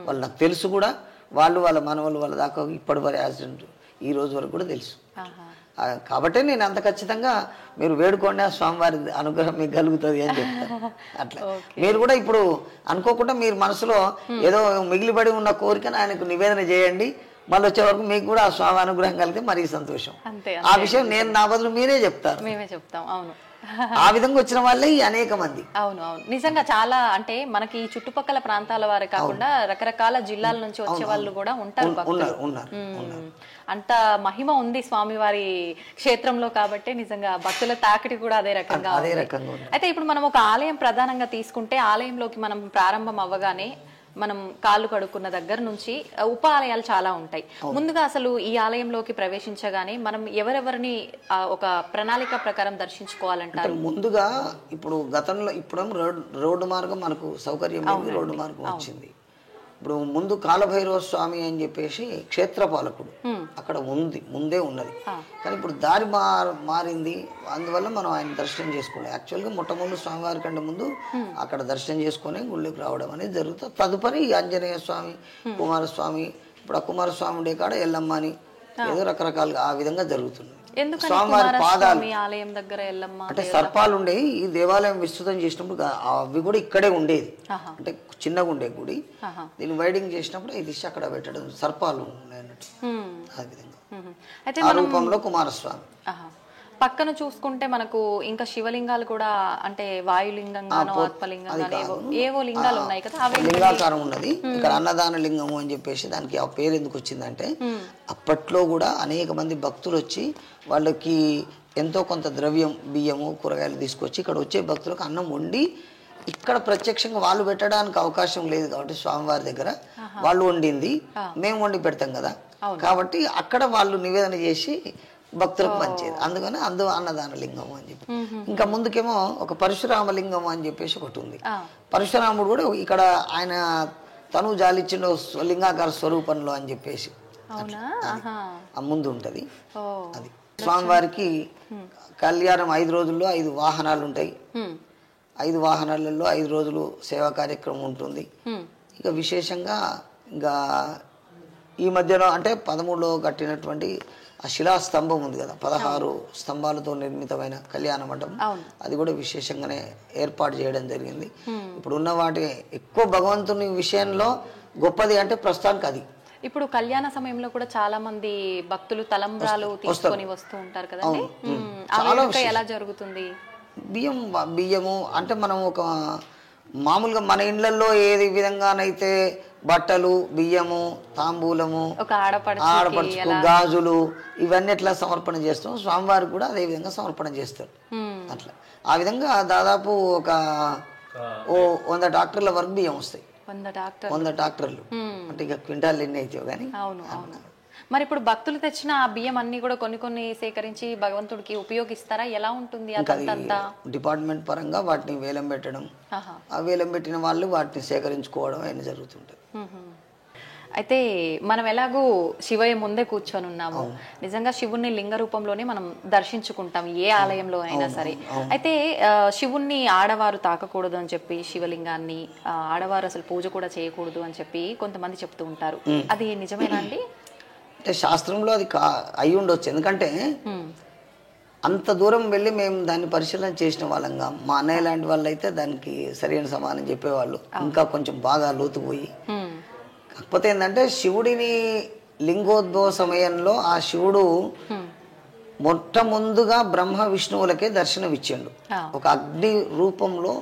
వాళ్ళు నాకు తెలుసు కూడా, వాళ్ళు వాళ్ళ మనవలు వాళ్ళ దాకా ఇప్పటి వరకు యాక్సిడెంట్ ఈ రోజు వరకు కూడా తెలుసు. కాబట్టి నేను అంత ఖచ్చితంగా మీరు వేడుకోండి, ఆ స్వామివారి అనుగ్రహం మీకు కలుగుతుంది అని చెప్తాను. అట్లా మీరు కూడా ఇప్పుడు అనుకోకుండా మీరు మనసులో ఏదో మిగిలిపడి ఉన్న కోరికను ఆయనకు నివేదన చేయండి, మళ్ళీ వచ్చే వరకు మీకు కూడా ఆ స్వామి అనుగ్రహం కలిగితే మరీ సంతోషం. ఆ విషయం నేను నా బదులు మీరే చెప్తారు, మేమే చెప్తాం. అవును, ఆ విధంగా వచ్చిన వాళ్ళే అనేక మంది. అవును అవును, నిజంగా చాలా అంటే మనకి ఈ చుట్టుపక్కల ప్రాంతాల వారే కాకుండా రకరకాల జిల్లాల నుంచి వచ్చే వాళ్ళు కూడా ఉంటారు, అంత మహిమ ఉంది స్వామివారి క్షేత్రంలో కాబట్టి నిజంగా భక్తుల తాకిడి కూడా అదే రకంగా. అయితే ఇప్పుడు మనం ఒక ఆలయం ప్రధానంగా తీసుకుంటే ఆలయంలోకి మనం ప్రారంభం అవ్వగానే మనం కాళ్ళు కడుక్కున్న దగ్గర నుంచి ఉప ఆలయాలు చాలా ఉంటాయి. ముందుగా అసలు ఈ ఆలయంలోకి ప్రవేశించగానే మనం ఎవరెవరిని ఒక ప్రణాళిక ప్రకారం దర్శించుకోవాలంటారు? ముందుగా ఇప్పుడు గతంలో ఇప్పుడు రోడ్డు మార్గం మనకు సౌకర్యం, రోడ్డు మార్గం వచ్చింది. ఇప్పుడు ముందు కాలభైరవ స్వామి అని చెప్పేసి క్షేత్రపాలకుడు అక్కడ ముందే ఉన్నది, కానీ ఇప్పుడు దారి మారింది. అందువల్ల మనం ఆయన దర్శనం చేసుకోవాలి. యాక్చువల్గా మొట్టమొదటి స్వామివారి కంటే ముందు అక్కడ దర్శనం చేసుకుని గుళ్ళకి రావడం అనేది జరుగుతుంది. తదుపరి ఆంజనేయ స్వామి, కుమారస్వామి, ఇప్పుడు ఆ కుమారస్వామి ఉండే కాడ ఎల్లమ్మ అని ఏదో రకరకాలుగా ఆ విధంగా జరుగుతుంది. స్వామివారి పాదాలు ఆలయం దగ్గర ఎల్లమ్మ అంటే సర్పాలు ఉండే ఈ దేవాలయం విస్తృతం చేసినప్పుడు అవి కూడా ఇక్కడే ఉండేది, అంటే చిన్నగా ఉండే గుడి. దీన్ని వైడింగ్ చేసినప్పుడు ఇది అక్కడ పెట్టడం సర్పాలు ఉన్నాయన్నట్టు. ఆ విధంగా ఆ రూపంలో కుమారస్వామి. పక్కన చూసుకుంటే మనకు ఇంకా శివలింగాలు కూడా అంటే వాయులింగంగానో ఆత్మలింగంగానో ఏవో లింగాలు ఉన్నాయి కదా, అవి లింగాకారం ఉన్నది. ఇక్కడ అన్నదాన లింగము అని చెప్పేసి దానికి ఆ పేరు ఎందుకు వచ్చిందంటే అప్పట్లో కూడా అనేక మంది భక్తులు వచ్చి వాళ్ళకి ఎంతో కొంత ద్రవ్యం, బియ్యము, కూరగాయలు తీసుకొచ్చి ఇక్కడ వచ్చే భక్తులకు అన్నం వండి ఇక్కడ ప్రత్యక్షంగా వాళ్ళు పెట్టడానికి అవకాశం లేదు కాబట్టి స్వామివారి దగ్గర వాళ్ళు వండింది మేము వండి పెడతాం కదా, కాబట్టి అక్కడ వాళ్ళు నివేదన చేసి భక్తులకు పంచేది. అందుకని అన్నదాన లింగం అని చెప్పి. ఇంకా ముందుకేమో ఒక పరశురామ లింగం అని చెప్పేసి ఒకటి ఉంది. పరశురాముడు కూడా ఇక్కడ ఆయన తను జాలిచ్చిన లింగాకార స్వరూపంలో అని చెప్పేసి ఆ ముందు ఉంటది. అది స్వామివారికి కళ్యాణం 5 రోజుల్లో 5 వాహనాలు ఉంటాయి. 5 వాహనాలలో 5 రోజులు సేవా కార్యక్రమం ఉంటుంది. ఇక విశేషంగా ఇంకా ఈ మధ్యలో అంటే 13లో కట్టినటువంటి ఆ శిలా స్తంభం ఉంది కదా, 16 స్తంభాలతో నిర్మితమైన కళ్యాణ మండపం, అది కూడా విశేషంగానే ఏర్పాటు చేయడం జరిగింది. ఇప్పుడు ఉన్న వాటి ఎక్కువ భగవంతుని విషయంలో గొప్పది అంటే ప్రస్తుతానికి అది. ఇప్పుడు కళ్యాణ సమయంలో కూడా చాలా మంది భక్తులు తలంబ్రాలు తీసుకొని వస్తూ ఉంటారు కదండి, ఎలా జరుగుతుంది? బియ్యము అంటే మనం ఒక మామూలుగా మన ఇండ్లలో ఏది విధంగానైతే బట్టలు, బియ్యము, తాంబూలము, ఆడపడుచు, గాజులు ఇవన్నీ ఎట్లా సమర్పణ చేస్తాం, స్వామివారికి కూడా అదే విధంగా సమర్పణ చేస్తారు. అట్లా ఆ విధంగా దాదాపు ఒక 100 ట్రాక్టర్ల వరకు బియ్యం వస్తాయి. 100 ట్రాక్టర్లు అంటే ఇక క్వింటాల్ ఎన్ని అవుతాయో కానీ. మరి ఇప్పుడు భక్తులు తెచ్చిన ఆ బియ్యం అన్ని కూడా కొన్ని సేకరించి భగవంతుడికి ఉపయోగిస్తారా? ఎలా ఉంటుంది అదంతా? డిపార్ట్మెంట్ పరంగా వాటిని వేలం పెట్టడం, ఆ వేలం పెట్టిన వాళ్ళు వాటిని సేకరించుకోవడం అయినా జరుగుతుంటది. అయితే మనం ఎలాగూ శివయ్య ముందే కూర్చొని ఉన్నాము, నిజంగా శివుణ్ణి లింగ రూపంలోనే మనం దర్శించుకుంటాం ఏ ఆలయంలో అయినా సరే. అయితే శివుణ్ణి ఆడవారు తాకకూడదు అని చెప్పి, శివలింగాన్ని ఆడవారు అసలు పూజ కూడా చేయకూడదు అని చెప్పి కొంతమంది చెప్తూ ఉంటారు, అది నిజమేనా అండి? అంటే శాస్త్రంలో అది అయి ఉండొచ్చు, ఎందుకంటే అంత దూరం వెళ్ళి మేము దాన్ని పరిశీలన చేసిన వాళ్ళంగా. మా అన్నయ్య లాంటి వాళ్ళు అయితే దానికి సరైన సమాధానం చెప్పేవాళ్ళు, ఇంకా కొంచెం బాగా లోతుపోయి. కాకపోతే ఏంటంటే శివుడిని లింగోద్భవ సమయంలో ఆ శివుడు మొట్టమొదటిగా బ్రహ్మ విష్ణువులకే దర్శనం ఇచ్చిండు. ఒక అగ్ని రూపంలో,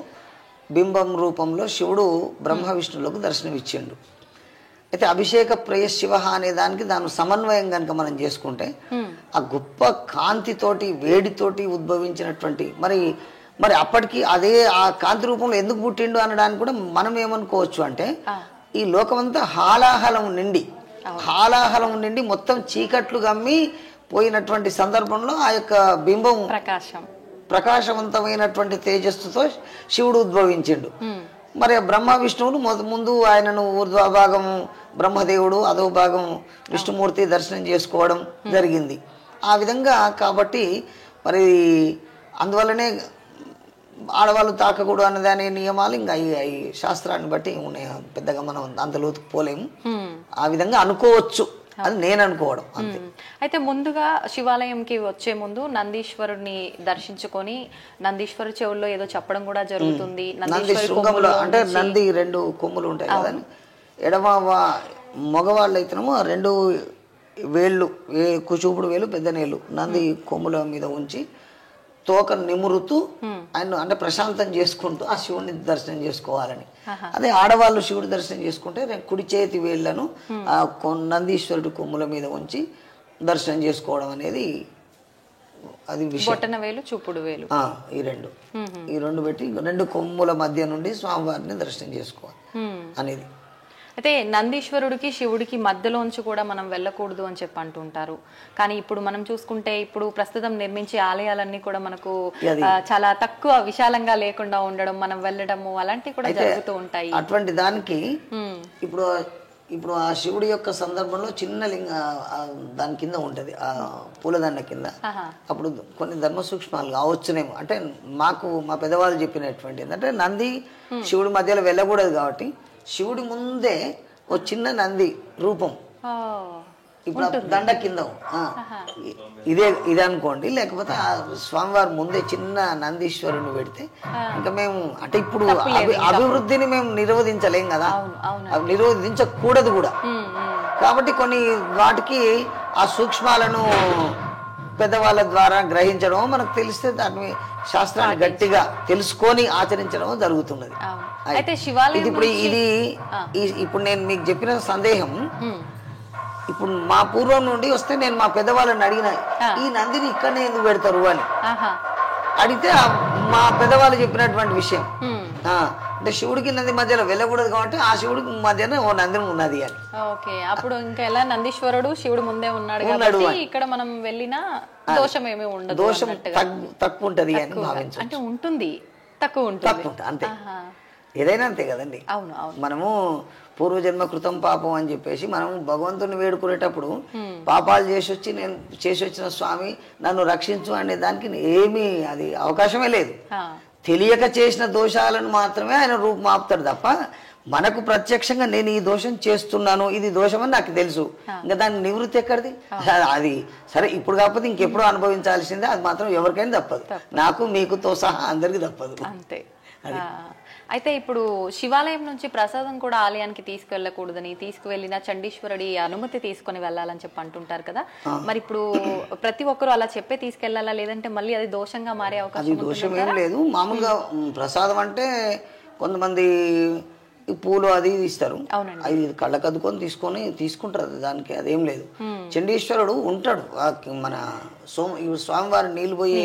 బింబం రూపంలో శివుడు బ్రహ్మ విష్ణువులకు దర్శనం ఇచ్చిండు. అయితే అభిషేక ప్రియ శివ అనే దానికి దాని సమన్వయం కనుక మనం చేసుకుంటే ఆ గొప్ప కాంతితోటి, వేడితోటి ఉద్భవించినటువంటి, మరి మరి అప్పటికి అదే ఆ కాంతి రూపంలో ఎందుకు పుట్టిండు అనడానికి కూడా మనం ఏమనుకోవచ్చు అంటే ఈ లోకమంతా హాలాహలం నిండి మొత్తం చీకట్లు గమ్మి పోయినటువంటి సందర్భంలో ఆ యొక్క బింబం ప్రకాశవంతమైనటువంటి తేజస్సుతో శివుడు ఉద్భవించిండు. మరి బ్రహ్మ విష్ణువులు ముందు ఆయనను ఊర్ధ్వభాగం బ్రహ్మదేవుడు, అదో భాగం విష్ణుమూర్తి దర్శనం చేసుకోవడం జరిగింది. ఆ విధంగా కాబట్టి మరి అందువల్లనే ఆడవాళ్ళు తాకకూడదు అన్నదాని నియమాలు ఇంకా అవి శాస్త్రాన్ని బట్టి ఉన్నాయి, పెద్దగా మనం అంత లోతుకు పోలేము. ఆ విధంగా అనుకోవచ్చు, అది నేను అనుకోవడం అంతే. అయితే ముందుగా శివాలయంకి వచ్చే ముందు నందీశ్వరుడిని దర్శించుకొని నందీశ్వరు చెవుల్లో ఏదో చెప్పడం కూడా జరుగుతుంది. నంది శృంగంలో అంటే నంది 2 కొమ్ములు ఉంటాయి కదా, ఎడమ మగవాళ్ళు అయితేనేమో 2 వేళ్ళు, చూపుడు వేలు, పెద్ద నేలు నంది కొమ్ముల మీద ఉంచి తోక నిమురుతూ ఆయన అంటే ప్రశాంతం చేసుకుంటూ ఆ శివుడిని దర్శనం చేసుకోవాలని. అదే ఆడవాళ్ళు శివుడి దర్శనం చేసుకుంటే కుడి చేతి వేళ్లను ఆ నందీశ్వరుడి కొమ్ముల మీద ఉంచి దర్శనం చేసుకోవడం అనేది అది బొటన వేలు, చూపుడు వేలు ఈ రెండు పెట్టి 2 కొమ్ముల మధ్య నుండి స్వామివారిని దర్శనం చేసుకోవాలి అనేది. అయితే నందీశ్వరుడికి శివుడికి మధ్యలోంచి కూడా మనం వెళ్ళకూడదు అని చెప్పి అంటుంటారు. కానీ ఇప్పుడు మనం చూసుకుంటే ఇప్పుడు ప్రస్తుతం నిర్మించే ఆలయాలన్నీ కూడా మనకు చాలా తక్కువ విశాలంగా లేకుండా ఉండడం, మనం వెళ్ళడము అలాంటివి కూడా జరుగుతూ ఉంటాయి. అటువంటి దానికి ఇప్పుడు ఆ శివుడి యొక్క సందర్భంలో చిన్న లింగ దాని కింద ఉంటది, ఆ పూలదండ కింద. అప్పుడు కొన్ని ధర్మ సూక్ష్మాలు కావచ్చునేమో, అంటే మా పెద్దవాళ్ళు చెప్పినటువంటి ఏంటంటే నంది శివుడి మధ్యలో వెళ్ళకూడదు కాబట్టి శివుడి ముందే ఓ చిన్న నంది రూపం ఇప్పుడు దండ కింద ఇదే అనుకోండి, లేకపోతే ఆ స్వామివారి ముందే చిన్న నందీశ్వరుని పెడితే ఇంకా మేము అంటే ఇప్పుడు అభివృద్ధిని మేము నిరోధించలేం కదా, అవి నిరోధించకూడదు కూడా. కాబట్టి కొన్ని వాటికి ఆ సూక్ష్మాలను పెద్దవాళ్ళ ద్వారా గ్రహించడం మనకు తెలిస్తే దాన్ని శాస్త్రాన్ని గట్టిగా తెలుసుకొని ఆచరించడం జరుగుతున్నది. ఇప్పుడు నేను మీకు చెప్పిన సందేహం ఇప్పుడు మా పూర్వం నుండి వస్తే నేను మా పెద్దవాళ్ళని అడిగిన ఈ నందిని ఇక్కడనే ఎందుకు పెడతారు అని అడిగితే మా పెద్దవాళ్ళు చెప్పినటువంటి విషయం అంటే శివుడికి నంది మధ్యలో వెళ్ళకూడదు కాబట్టి ఆ శివుడికి మధ్యన ఓ నందిని ఉన్నది అని. అప్పుడు ఇంకా ఎలా నందీశ్వరుడు శివుడు ముందే ఉన్నాడు ఇక్కడ మనం వెళ్ళినా దోషం ఏమీ ఉండదు, దోషం తక్కువ ఉంటది అని భావించు. అంటే ఉంటుంది, తక్కువ ఉంటుంది అంతే, ఏదైనా అంతే కదండి. మనము పూర్వజన్మ కృతం పాపం అని చెప్పేసి మనం భగవంతుని వేడుకునేటప్పుడు పాపాలు చేసి వచ్చిన స్వామి నన్ను రక్షించు అనే దానికి ఏమీ అది అవకాశమే లేదు. తెలియక చేసిన దోషాలను మాత్రమే ఆయన రూపుమాపుతాడు తప్ప మనకు ప్రత్యక్షంగా నేను ఈ దోషం చేస్తున్నాను, ఇది దోషం అని నాకు తెలుసు, ఇంకా దాని నివృత్తి ఎక్కడిది? అది సరే ఇప్పుడు కాకపోతే ఇంకెప్పుడు అనుభవించాల్సిందే, అది మాత్రం ఎవరికైనా తప్పదు, నాకు మీకుతో సహా అందరికి తప్పదు అంతే. అయితే ఇప్పుడు శివాలయం నుంచి ప్రసాదం కూడా ఆలయానికి తీసుకువెళ్ళకూడదని, తీసుకువెళ్ళిన చండీశ్వరుడి అనుమతి తీసుకొని వెళ్ళాలని చెప్పి అంటుంటారు కదా, మరి ఇప్పుడు ప్రతి ఒక్కరు అలా చెప్పే తీసుకెళ్లాలా, లేదంటే మళ్ళీ అది దోషంగా మారే అవకాశం? దోషం ఏం లేదు. మామూలుగా ప్రసాదం అంటే కొంతమంది పూలు అది ఇస్తారు, అవి కళ్ళకు అద్దుకొని తీసుకుంటారు, దానికి అదేం లేదు. చండీశ్వరుడు ఉంటాడు మన స్వామివారి నీళ్ళు పోయే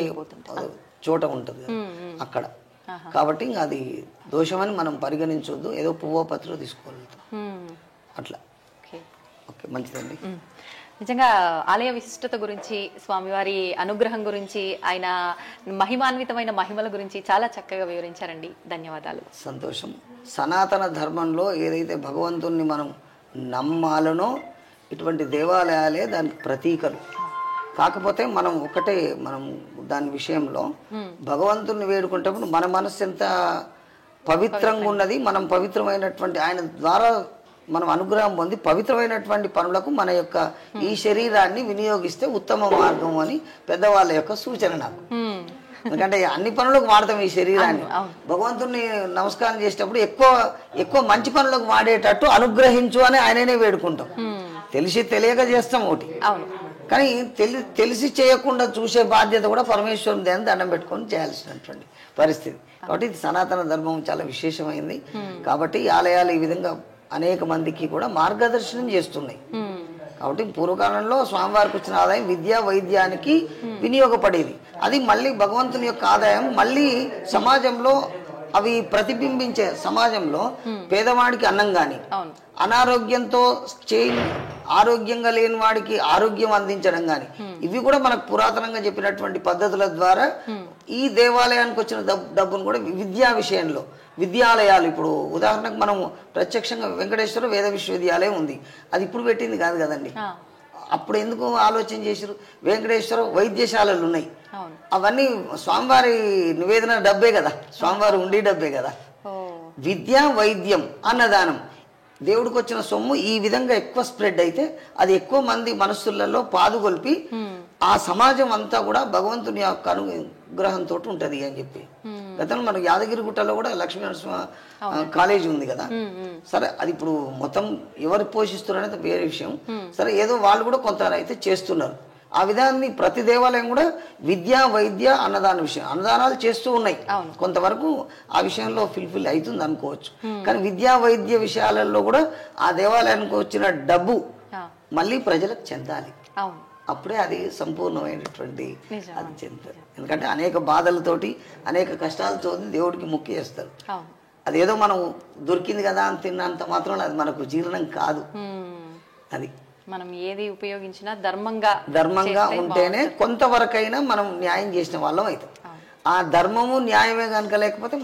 చోట ఉంటది అక్కడ, కాబట్టి ఇంకా అది దోషమని మనం పరిగణించొద్దు, ఏదో పువ్వో పత్రో తీసుకోగలుగుతాం అట్లా. ఓకే, మంచిదండి. నిజంగా ఆలయ విశిష్టత గురించి, స్వామివారి అనుగ్రహం గురించి, ఆయన మహిమాన్వితమైన మహిమల గురించి చాలా చక్కగా వివరించారండి. ధన్యవాదాలు. సంతోషం. సనాతన ధర్మంలో ఏదైతే భగవంతుణ్ణి మనం నమ్మాలనో ఇటువంటి దేవాలయాలే దానికి ప్రతీకలు. కాకపోతే మనం దాని విషయంలో భగవంతుని వేడుకుంటప్పుడు మన మనసు ఎంత పవిత్రంగా ఉన్నది, మనం పవిత్రమైనటువంటి ఆయన ద్వారా మనం అనుగ్రహం పొంది పవిత్రమైనటువంటి పనులకు మన యొక్క ఈ శరీరాన్ని వినియోగిస్తే ఉత్తమ మార్గం అని పెద్దవాళ్ళ యొక్క సూచన నాకు. ఎందుకంటే అన్ని పనులకు వాడతాం ఈ శరీరాన్ని, భగవంతుని నమస్కారం చేసేటప్పుడు ఎక్కువ మంచి పనులకు వాడేటట్టు అనుగ్రహించు అని ఆయననే వేడుకుంటాం. తెలిసి తెలియక చేస్తాం ఒకటి, కానీ తెలిసి చేయకుండా చూసే బాధ్యత కూడా పరమేశ్వరుని దేని దండం పెట్టుకొని చేయాల్సినటువంటి పరిస్థితి. కాబట్టి ఇది సనాతన ధర్మం చాలా విశేషమైంది. కాబట్టి ఆలయాలు ఈ విధంగా అనేక మందికి కూడా మార్గదర్శనం చేస్తున్నాయి. కాబట్టి పూర్వకాలంలో స్వామివారికి వచ్చిన ఆదాయం విద్యా వైద్యానికి వినియోగపడేది. అది మళ్ళీ భగవంతుని యొక్క ఆదాయం మళ్ళీ సమాజంలో అవి ప్రతిబింబించే, సమాజంలో పేదవాడికి అన్నం కానీ, అనారోగ్యంతో ఆరోగ్యంగా లేని వాడికి ఆరోగ్యం అందించడం కానీ, ఇవి కూడా మనకు పురాతనంగా చెప్పినటువంటి పద్ధతుల ద్వారా ఈ దేవాలయానికి వచ్చిన డబ్బును కూడా విద్యా విషయంలో, విద్యాలయాలు ఇప్పుడు ఉదాహరణకు మనం ప్రత్యక్షంగా వెంకటేశ్వర వేద విశ్వవిద్యాలయం ఉంది, అది ఇప్పుడు పెట్టింది కాదు కదండి. అప్పుడు ఎందుకు ఆలోచన చేశారు? వెంకటేశ్వర వైద్యశాలలు ఉన్నాయి, అవన్నీ స్వామివారి నివేదన డబ్బే కదా, స్వామివారి ఉండి డబ్బే కదా. విద్య వైద్యం అన్నదానం దేవుడికి వచ్చిన సొమ్ము ఈ విధంగా ఎక్కువ స్ప్రెడ్ అయితే అది ఎక్కువ మంది మనస్సులలో పాదుగొల్పి ఆ సమాజం అంతా కూడా భగవంతుని యొక్క అనుగ్రహంతో ఉంటది అని చెప్పి. గతంలో మనకు యాదగిరిగుట్టలో కూడా లక్ష్మీనరసింహ కాలేజీ ఉంది కదా. సరే అది ఇప్పుడు మొత్తం ఎవరు పోషిస్తున్నారు అనేది వేరే విషయం. సరే ఏదో వాళ్ళు కూడా కొంత అయితే చేస్తున్నారు. ఆ విధాన్ని ప్రతి దేవాలయం కూడా విద్యా వైద్య అన్నదాన విషయం, అన్నదానాలు చేస్తూ ఉన్నాయి, కొంతవరకు ఆ విషయంలో ఫిల్ఫిల్ అవుతుంది అనుకోవచ్చు. కానీ విద్యా వైద్య విషయాలలో కూడా ఆ దేవాలయానికి వచ్చిన డబ్బు మళ్ళీ ప్రజలకు చెందాలి, అప్పుడే అది సంపూర్ణమైనటువంటి అది చెందుతుంది. ఎందుకంటే అనేక బాధలతోటి అనేక కష్టాలతో దేవుడికి మొక్కి చేస్తారు. అదేదో మనం దొరికింది కదా అని తిన్నంత మాత్రం అది మనకు జీర్ణం కాదు. అది మనం ఏది ఉపయోగించినా ధర్మంగా ఉంటేనే కొంతవరకైనా మనం న్యాయం చేసిన వాళ్ళం అవుతాం. ఆ ధర్మము న్యాయమే కనుక లేకపోతే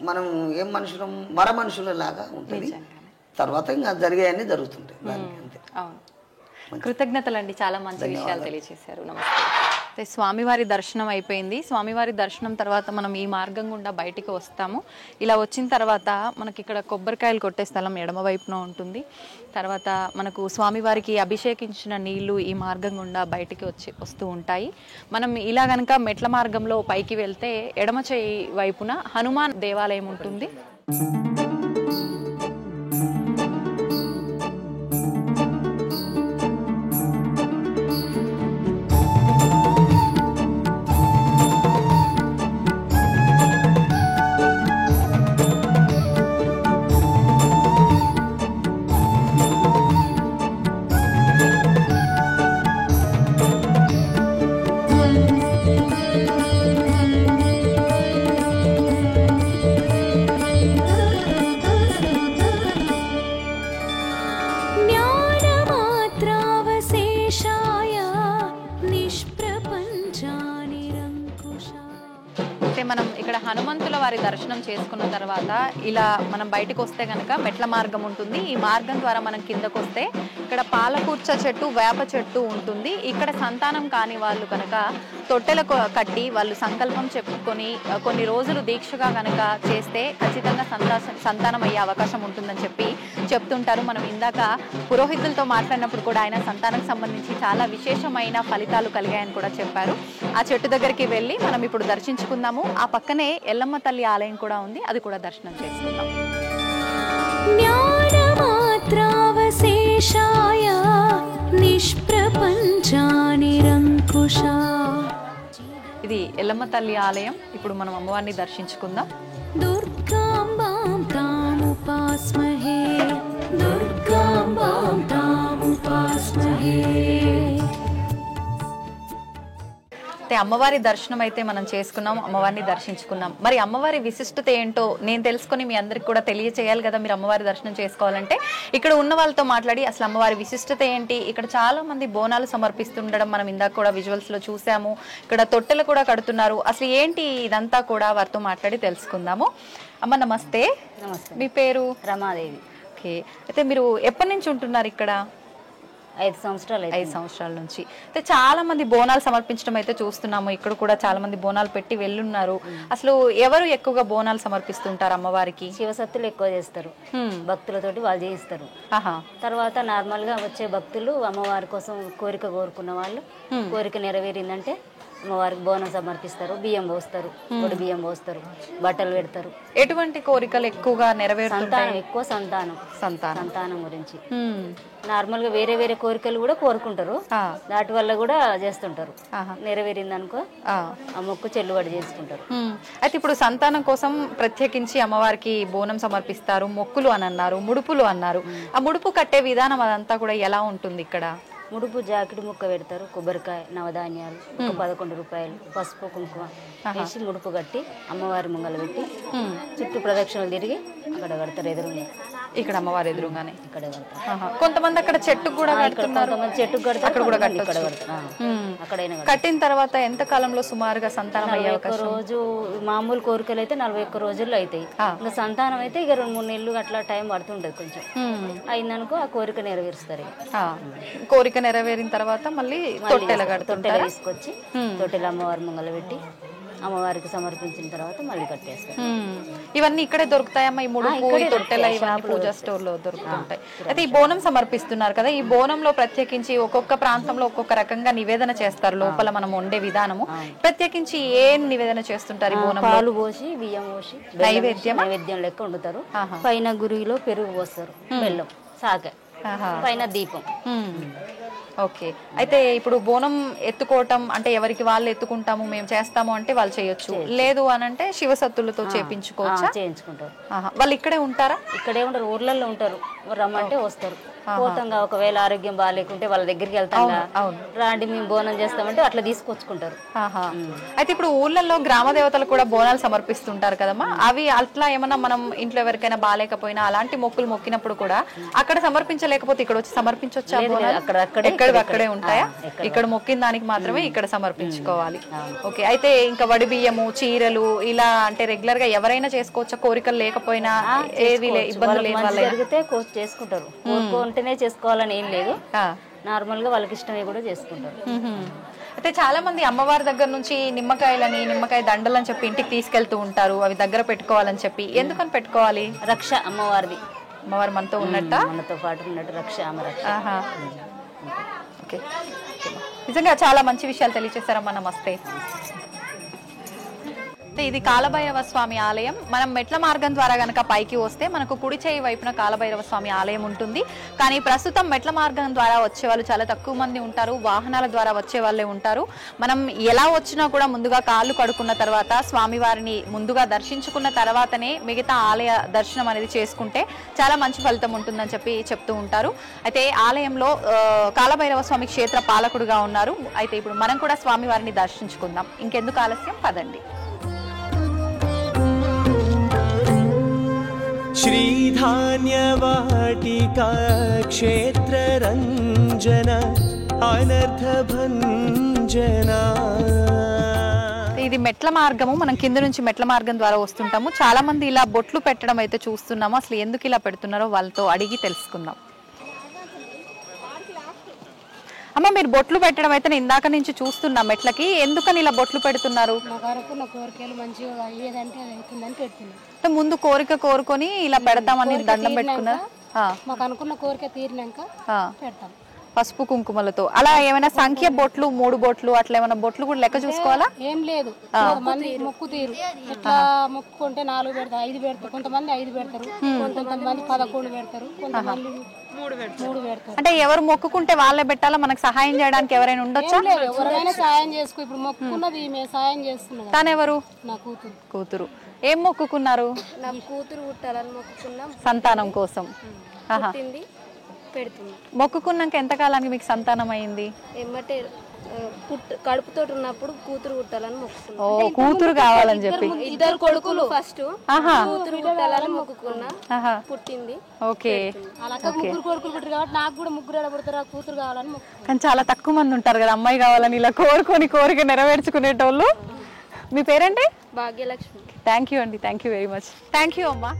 మనం ఏం మనుషులం, మర మనుషుల లాగా ఉంటుంది. తర్వాత ఇంకా జరిగాయన్నీ జరుగుతుంటాయి దానికి అంతే. కృతజ్ఞతలండి, చాలా మంచి విషయాలు తెలియజేశారు. నమస్తే. స్వామివారి దర్శనం అయిపోయింది. స్వామివారి దర్శనం తర్వాత మనం ఈ మార్గం గుండా బయటికి వస్తాము. ఇలా వచ్చిన తర్వాత మనకి ఇక్కడ కొబ్బరికాయలు కొట్టే స్థలం ఎడమ వైపున ఉంటుంది. తర్వాత మనకు స్వామివారికి అభిషేకించిన నీళ్లు ఈ మార్గం గుండా బయటికి వస్తూ ఉంటాయి. మనం ఇలా గనక మెట్ల మార్గంలో పైకి వెళ్తే ఎడమ చేయి వైపున హనుమాన్ దేవాలయం ఉంటుంది. మనం ఇక్కడ హనుమంతుల వారి దర్శనం చేసుకున్న తర్వాత ఇలా మనం బయటకు వస్తే కనుక మెట్ల మార్గం ఉంటుంది. ఈ మార్గం ద్వారా మనం కిందకు వస్తే ఇక్కడ పాలకూర్చ చెట్టు, వేప చెట్టు ఉంటుంది. ఇక్కడ సంతానం కాని వాళ్ళు కనుక తొట్టెలకు కట్టి వాళ్ళు సంకల్పం చెప్పుకొని కొన్ని రోజులు దీక్షగా కనుక చేస్తే ఖచ్చితంగా సంతానం అయ్యే అవకాశం ఉంటుందని చెప్తుంటారు. మనం ఇందాక పురోహితులతో మాట్లాడినప్పుడు కూడా ఆయన సంతానం సంబంధించి చాలా విశేషమైన ఫలితాలు కలిగాయని కూడా చెప్పారు. ఆ చెట్టు దగ్గరికి వెళ్ళి మనం ఇప్పుడు దర్శించుకుందాము. ఆ పక్కనే ఎల్లమ్మ తల్లి ఆలయం కూడా ఉంది, అది కూడా దర్శనం చేసుకుందాం. ఇది ఎల్లమ్మ తల్లి ఆలయం. ఇప్పుడు మనం అమ్మవారిని దర్శించుకుందాం. దుర్గాంబాం తాముపాస్మహే, దుర్గాంబాం తాముపాస్మహే. అమ్మవారి దర్శనం అయితే మనం చేసుకున్నాం, అమ్మవారిని దర్శించుకున్నాం. మరి అమ్మవారి విశిష్టత ఏంటో నేను తెలుసుకొని మీ అందరికి కూడా తెలియచేయాలి కదా. మీరు అమ్మవారి దర్శనం చేసుకోవాలంటే ఇక్కడ ఉన్న వాళ్ళతో మాట్లాడి అసలు అమ్మవారి విశిష్టత ఏంటి, ఇక్కడ చాలా మంది బోనాలు సమర్పిస్తుండడం మనం ఇందాక కూడా విజువల్స్ లో చూసాము. ఇక్కడ తొట్టెలు కూడా కడుతున్నారు. అసలు ఏంటి ఇదంతా కూడా వారితో మాట్లాడి తెలుసుకుందాము. అమ్మ నమస్తే. నమస్తే. మీ పేరు? రమాదేవి. ఓకే, అయితే మీరు ఎప్పటి నుంచి ఉంటున్నారు ఇక్కడ? 5 సంవత్సరాలు. 5 సంవత్సరాల నుంచి. అయితే చాలా మంది బోనాలు సమర్పించడం అయితే చూస్తున్నాము. ఇక్కడ కూడా చాలా మంది బోనాలు పెట్టి వెళ్ళున్నారు. అసలు ఎవరు ఎక్కువగా బోనాలు సమర్పిస్తుంటారు అమ్మవారికి? శివసత్తులు ఎక్కువ చేస్తారు, భక్తులతోటి వాళ్ళు చేయిస్తారు. తర్వాత నార్మల్ గా వచ్చే భక్తులు అమ్మవారి కోసం కోరిక కోరుకున్న వాళ్ళు కోరిక నెరవేరిందంటే అమ్మవారికి బోనం సమర్పిస్తారు, బియ్యం పోస్తారు, పొడి బియ్యం పోస్తారు, బట్టలు పెడతారు. ఎటువంటి కోరికలు ఎక్కువగా నెరవేరుతుంటాయి? ఎక్కువ సంతానం సంతానం గురించి నార్మల్ గా వేరే వేరే కోరికలు కూడా కోరుకుంటారు, దాటి వల్ల కూడా చేస్తుంటారు. నెరవేరింది అనుకో ఆ మొక్కు చెల్లుబాటు చేసుకుంటారు. అయితే ఇప్పుడు సంతానం కోసం ప్రత్యేకించి అమ్మవారికి బోనం సమర్పిస్తారు, మొక్కులు అని అన్నారు, ముడుపులు అన్నారు. ఆ ముడుపు కట్టే విధానం అదంతా కూడా ఎలా ఉంటుంది ఇక్కడ? ముడుపు జాకెట్ ముక్క పెడతారు, కొబ్బరికాయ, నవధాన్యాలు, 11 రూపాయలు, పసుపు కుంకుమ వేసి ముడుపు కట్టి అమ్మవారి ముంగల పెట్టి చుట్టూ ప్రదక్షిణలు తిరిగి అక్కడ కడతారు. ఎదురుగా ఇక్కడ అమ్మవారి ఎదురుగానే ఇక్కడ కడతారు. కొంతమంది అక్కడ చెట్టుకు కూడా కడుతున్నారు, చెట్టుకు కడతారు, అక్కడ కూడా అక్కడైనా కట్టిన తర్వాత ఎంత కాలంలో సుమారుగా సంతానం అయ్యే అవకాశం? రోజు మామూలు కోరికలు అయితే 41 రోజుల్లో అవుతాయి. ఇంకా సంతానం అయితే ఇక 2-3 నెలలు అట్లా టైం పడుతుంటది. కొంచెం అయిందనుకో ఆ కోరిక నెరవేరుస్తారు. కోరిక నెరవేరిన తర్వాత మళ్ళీ తొట్టెల తీసుకొచ్చి తొట్టెల అమ్మవారి ముంగల పెట్టి అమ్మవారికి సమర్పించిన తర్వాత మళ్ళీ కట్టేస్తారు. ఇవన్నీ ఇక్కడే దొరుకుతాయమ్మా? ఈ ముడుపు, ఈ తొట్టెల ఇవన్నీ పూజా స్టోర్ లో దొరుకుతుంటాయి. అయితే ఈ బోనం సమర్పిస్తున్నారు కదా, ఈ బోనంలో ప్రత్యేకించి ఒక్కొక్క ప్రాంతంలో ఒక్కొక్క రకంగా నివేదన చేస్తారు. లోపల మనం వండే విధానము ప్రత్యేకించి ఏం నివేదన చేస్తుంటారు? ఈ బోనం పాలు పోసి బియ్యం పోసి నైవేద్యం లెక్క వండుతారు. పైన గురిలో పెరుగు పోస్తారు, బెల్లం, సాగ, పైన దీపం. ఓకే. అయితే ఇప్పుడు బోనం ఎత్తుకోవటం అంటే ఎవరికి వాళ్ళు ఎత్తుకుంటాము మేము చేస్తాము అంటే వాళ్ళు చేయొచ్చు, లేదు అని అంటే శివసత్తులతో చేయించుకోవచ్చా? చేయించుకుంటారు. వాళ్ళు ఇక్కడే ఉంటారా? ఇక్కడే ఉంటారు, ఊర్లలో ఉంటారు. రమ్మంటే వస్తారు, పోతాంగా. ఒకవేళ ఆరోగ్యం బాగాలేకుంటే వాళ్ళ దగ్గరికి వెళ్తాం, రాండి మేము బోనం చేస్తామంటే అట్లా తీసుకొచ్చుకుంటారు. అయితే ఇప్పుడు ఊర్లలో గ్రామ దేవతలు కూడా బోనాలు సమర్పిస్తుంటారు కదమ్మా, అవి అట్లా ఏమన్నా మనం ఇంట్లో ఎవరికైనా బాగాలేకపోయినా అలాంటి మొక్కులు మొక్కినప్పుడు కూడా అక్కడ సమర్పించలేకపోతే ఇక్కడ వచ్చి సమర్పించొచ్చా? అక్కడే ఉంటాయా? ఇక్కడ మొక్కిన దానికి మాత్రమే ఇక్కడ సమర్పించుకోవాలి. ఓకే. అయితే ఇంకా వడి బియ్యము, చీరలు ఇలా అంటే రెగ్యులర్ గా ఎవరైనా చేసుకోవచ్చా? కోరికలు లేకపోయినా ఏవి ఇబ్బందులు లేని వాళ్ళు జరిగితే చేసుకుంటారు. కోరుకుంటేనే చేసుకోవాలని ఏం లేదు, నార్మల్ గా వాళ్ళకి ఇష్టమే కూడా చేసుకుంటారు. అయితే చాలా మంది అమ్మవారి దగ్గర నుంచి నిమ్మకాయ దండలని చెప్పి ఇంటికి తీసుకెళ్తూ ఉంటారు, అవి దగ్గర పెట్టుకోవాలని చెప్పి. ఎందుకని పెట్టుకోవాలి? రక్ష అమ్మవారిది. అమ్మవారు మనతో ఉన్నట్ట, మనతో పాటు ఉన్నట్టు రక్ష, అమ్మ రక్ష. ఓకే. నిజంగా చాలా మంచి విషయాలు తెలియజేశారమ్మా. నమస్తే. ఇది కాలభైరవ స్వామి ఆలయం. మనం మెట్ల మార్గం ద్వారా గనక పైకి వస్తే మనకు కుడి చేయి వైపున కాలభైరవ స్వామి ఆలయం ఉంటుంది. కానీ ప్రస్తుతం మెట్ల మార్గం ద్వారా వచ్చే వాళ్ళు చాలా తక్కువ మంది ఉంటారు, వాహనాల ద్వారా వచ్చే వాళ్ళే ఉంటారు. మనం ఎలా వచ్చినా కూడా ముందుగా కాళ్ళు కడుక్కున్న తర్వాత స్వామివారిని ముందుగా దర్శించుకున్న తర్వాతనే మిగతా ఆలయ దర్శనం అనేది చేసుకుంటే చాలా మంచి ఫలితం ఉంటుందని చెప్తూ ఉంటారు. అయితే ఆలయంలో కాలభైరవ స్వామి క్షేత్ర పాలకుడుగా ఉన్నారు. అయితే ఇప్పుడు మనం కూడా స్వామివారిని దర్శించుకుందాం. ఇంకెందుకు ఆలస్యం, పదండి. श्रीधान्यवाटिका क्षेत्ररञ्जन अनर्थभञ्जना. ఇది మెట్ల మార్గము. మనం కింద నుంచి మెట్ల మార్గం ద్వారా వస్తుంటాము. చాలా మంది ఇలా బొట్లు పెట్టడం అయితే చూస్తున్నాము. అసలు ఎందుకు ఇలా పెడుతున్నారో వాళ్ళతో అడిగి తెలుసుకుందాం. అమ్మ, మీరు బొట్లు పెట్టడం అయితే నేను ఇందాక నుంచి చూస్తున్నా మెట్లకి, ఎందుకని ఇలా బొట్లు పెడుతున్నారు? ముందు కోరిక కోరుకొని ఇలా పెడతామని దండం పెట్టుకున్నారు. మాకు అనుకున్న కోరిక తీరినాక పెడతాం పసుపు కుంకుమలతో. అలా ఏమైనా సంఖ్య బొట్లు, 3 బొట్లు అట్లా ఏమైనా బొట్లు కూడా లెక్క చూసుకోవాలా? ఏం లేదు, మంది మొక్కు తీరు. ఇట్లా మొక్కుకుంటే 4 పెడతారు, 5 పెడతారు, కొంతమంది 5 పెడతారు, కొంతమంది 11 పెడతారు, కొంతమంది 3 పెడతారు. అంటే ఎవరు మొక్కుకుంటే వాళ్ళే పెట్టాలా? మనకు సహాయం చేయడానికి ఎవరైనా ఉండొచ్చా? ఎవరైనా సాయం చేసుకో. ఇప్పుడు మొక్కుకున్నది మేము సాయం చేస్తున్నాం. తానెవరు? నా కూతురు. ఏం మొక్కుకున్నారు? నా కూతురు పుట్టాలని మొక్కుకున్నాం, సంతానం కోసం. పెడుతుంది. మొక్కుకున్నాక ఎంత కాలానికి మీకు సంతానం అయింది? ఏమంటే కడుపుతో ఉన్నప్పుడు కూతురు పుట్టాలని మొక్కుకున్నాం. ఓ, కూతురు కావాలని చెప్పి 2 కొడుకులు ఫస్ట్ కూతురు పుట్టాలని మొక్కుకున్నా, పుట్టింది. ఓకే. అలాగే 3 కొడుకులు పుట్టారు కాబట్టి నాకు కూడా 3 పుడతారు, కూతురు కావాలని మొక్కుకున్నాం. కానీ చాలా తక్కువ మంది ఉంటారు కదా అమ్మాయి కావాలని ఇలా కోరిక నెరవేర్చుకునేటోళ్ళు. మీ పేరేంటి? భాగ్యలక్ష్మి. థ్యాంక్ యూ అండి, thank you very much. Thank you అమ్మా.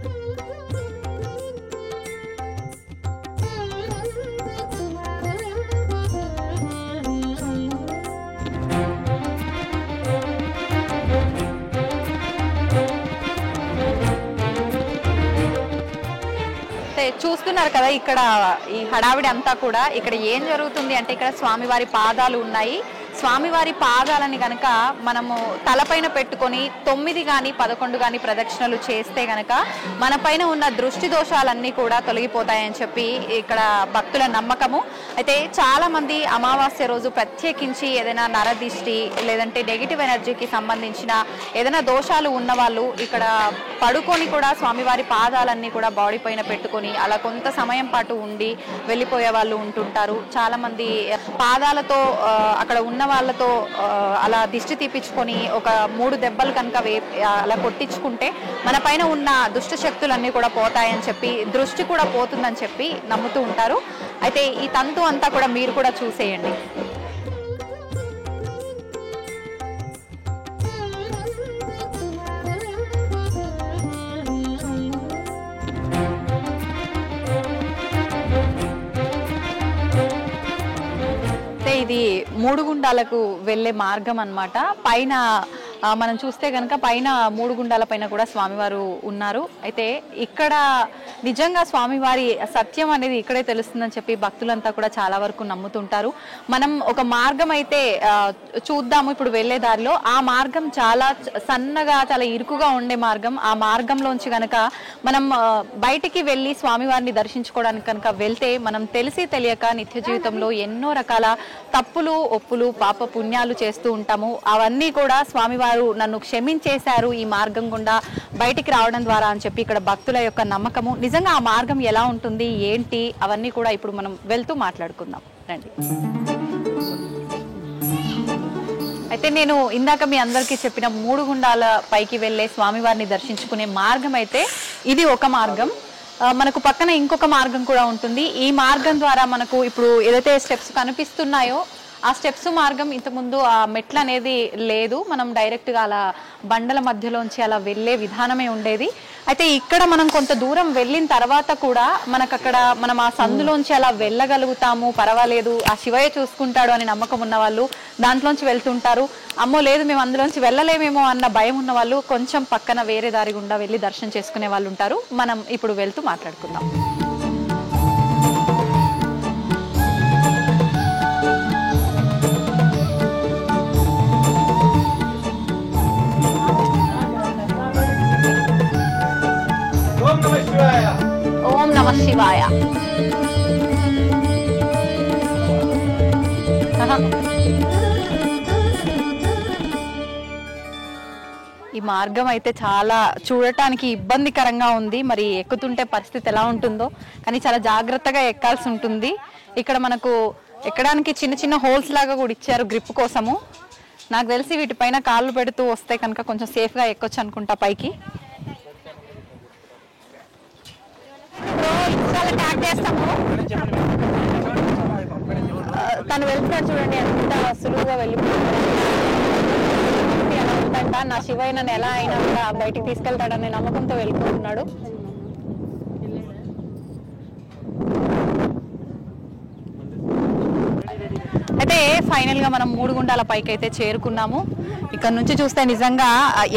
చూస్తున్నారు కదా ఇక్కడ ఈ హడావిడి అంతా కూడా. ఇక్కడ ఏం జరుగుతుంది అంటే ఇక్కడ స్వామివారి పాదాలు ఉన్నాయి, స్వామివారి పాదాలని గనక మనము తలపైన పెట్టుకొని 9 కానీ 11 కానీ ప్రదక్షిణలు చేస్తే గనక మన పైన ఉన్న దృష్టి దోషాలన్నీ కూడా తొలగిపోతాయని చెప్పి ఇక్కడ భక్తుల నమ్మకము. అయితే చాలా మంది అమావాస్య రోజు ప్రత్యేకించి ఏదైనా నరదిష్టి లేదంటే నెగిటివ్ ఎనర్జీకి సంబంధించిన ఏదైనా దోషాలు ఉన్న వాళ్ళు ఇక్కడ పడుకొని కూడా స్వామివారి పాదాలన్నీ కూడా బాడీ పైన పెట్టుకొని అలా కొంత సమయం పాటు ఉండి వెళ్ళిపోయే వాళ్ళు ఉంటుంటారు. చాలా మంది పాదాలతో అక్కడ ఉన్న వాళ్ళతో అలా దిష్టి తీపించుకొని ఒక 3 దెబ్బలు కనుక అలా కొట్టించుకుంటే మన పైన ఉన్న దుష్ట శక్తులన్నీ కూడా పోతాయని చెప్పి, దృష్టి కూడా పోతుందని చెప్పి నమ్ముతూ ఉంటారు. అయితే ఈ తంతు అంతా కూడా మీరు కూడా చూసేయండి. ఇది 3 గుండాలకు వెళ్ళే మార్గం అన్నమాట. పైన మనం చూస్తే కనుక పైన 3 గుండాల పైన కూడా స్వామివారు ఉన్నారు. అయితే ఇక్కడ నిజంగా స్వామివారి సత్యం అనేది ఇక్కడే తెలుస్తుందని చెప్పి భక్తులంతా కూడా చాలా వరకు నమ్ముతుంటారు. మనం ఒక మార్గం అయితే చూద్దాము ఇప్పుడు వెళ్ళే దారిలో. ఆ మార్గం చాలా సన్నగా చాలా ఇరుకుగా ఉండే మార్గం. ఆ మార్గంలోంచి కనుక మనం బయటికి వెళ్ళి స్వామివారిని దర్శించుకోవడానికి కనుక వెళ్తే మనం తెలిసి తెలియక నిత్య జీవితంలో ఎన్నో రకాల తప్పులు ఒప్పులు పాప పుణ్యాలు చేస్తూ ఉంటాము. అవన్నీ కూడా స్వామివారు నన్ను క్షమించేశారు ఈ మార్గం గుండా బయటికి రావడం ద్వారా అని చెప్పి ఇక్కడ భక్తుల యొక్క నమ్మకము. నిజంగా ఆ మార్గం ఎలా ఉంటుంది ఏంటి అవన్నీ కూడా ఇప్పుడు మనం వెళ్తూ మాట్లాడుకుందాం రండి. అయితే నేను ఇందాక మీ అందరికీ చెప్పిన 3 గుండాల పైకి వెళ్ళే స్వామివారిని దర్శించుకునే మార్గం అయితే ఇది ఒక మార్గం. మనకు పక్కన ఇంకొక మార్గం కూడా ఉంటుంది. ఈ మార్గం ద్వారా మనకు ఇప్పుడు ఏదైతే స్టెప్స్ కనిపిస్తున్నాయో ఆ స్టెప్స్ మార్గం ఇంతకుముందు ఆ మెట్లు అనేది లేదు. మనం డైరెక్ట్గా అలా బండల మధ్యలోంచి అలా వెళ్ళే విధానమే ఉండేది. అయితే ఇక్కడ మనం కొంత దూరం వెళ్ళిన తర్వాత కూడా మనకు అక్కడ మనం ఆ సందులోంచి అలా వెళ్ళగలుగుతాము, పర్వాలేదు ఆ శివయ్య చూసుకుంటాడు అని నమ్మకం ఉన్న వాళ్ళు దాంట్లోంచి వెళ్తుంటారు. అమ్మో లేదు మేము అందులోంచి వెళ్ళలేమేమో అన్న భయం ఉన్న వాళ్ళు కొంచెం పక్కన వేరే దారి గుండా వెళ్ళి దర్శనం చేసుకునే వాళ్ళు ఉంటారు. మనం ఇప్పుడు వెళ్తూ మాట్లాడుకుందాం. ఓం నమః శివాయ. ఈ మార్గం అయితే చాలా చూడటానికి ఇబ్బందికరంగా ఉంది. మరి ఎక్కుతుంటే పరిస్థితి ఎలా ఉంటుందో కానీ చాలా జాగ్రత్తగా ఎక్కాల్సి ఉంటుంది. ఇక్కడ మనకు ఎక్కడానికి చిన్న చిన్న హోల్స్ లాగా కూడా ఇచ్చారు గ్రిప్ కోసము. నాకు తెలిసి వీటిపైన కాళ్ళు పెడుతూ వస్తే కనుక కొంచెం సేఫ్గా ఎక్కొచ్చు అనుకుంటా పైకి. తను వెళ్తున్నాడు చూడండి ఎంత సులువుగా వెళ్ళిపోతాడు. నా శివయ్య నన్ను ఎలా అయినా కూడా బయటికి తీసుకెళ్తాడనే నమ్మకంతో వెళ్ళిపోతున్నాడు. అయితే ఫైనల్ గా మనం 3 గుండాల పైకి అయితే చేరుకున్నాము. ఇక్కడ నుంచి చూస్తే నిజంగా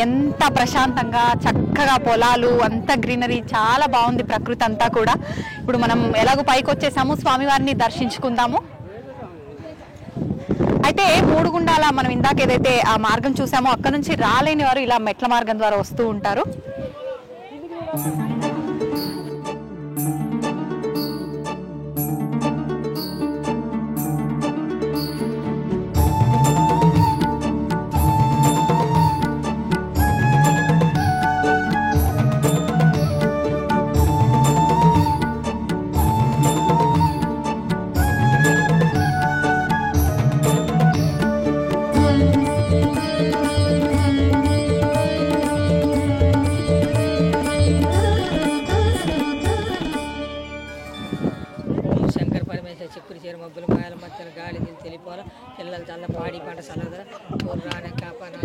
ఎంత ప్రశాంతంగా చక్కగా పొలాలు అంత గ్రీనరీ చాలా బాగుంది ప్రకృతి అంతా కూడా. ఇప్పుడు మనం ఎలాగో పైకి వచ్చేసాము, స్వామివారిని దర్శించుకుందాము. అయితే 3 గుండాల మనం ఇందాక ఏదైతే ఆ మార్గం చూసామో అక్కడ నుంచి రాలేని వారు ఇలా మెట్ల మార్గం ద్వారా వస్తూ ఉంటారు. చెక్కులు చేరు మబ్బులు మాయల మధ్యన గాలి తెలిపోవాలి పిల్లలు చల్ల పాడి పంట చల్లదా రానే కాపాడు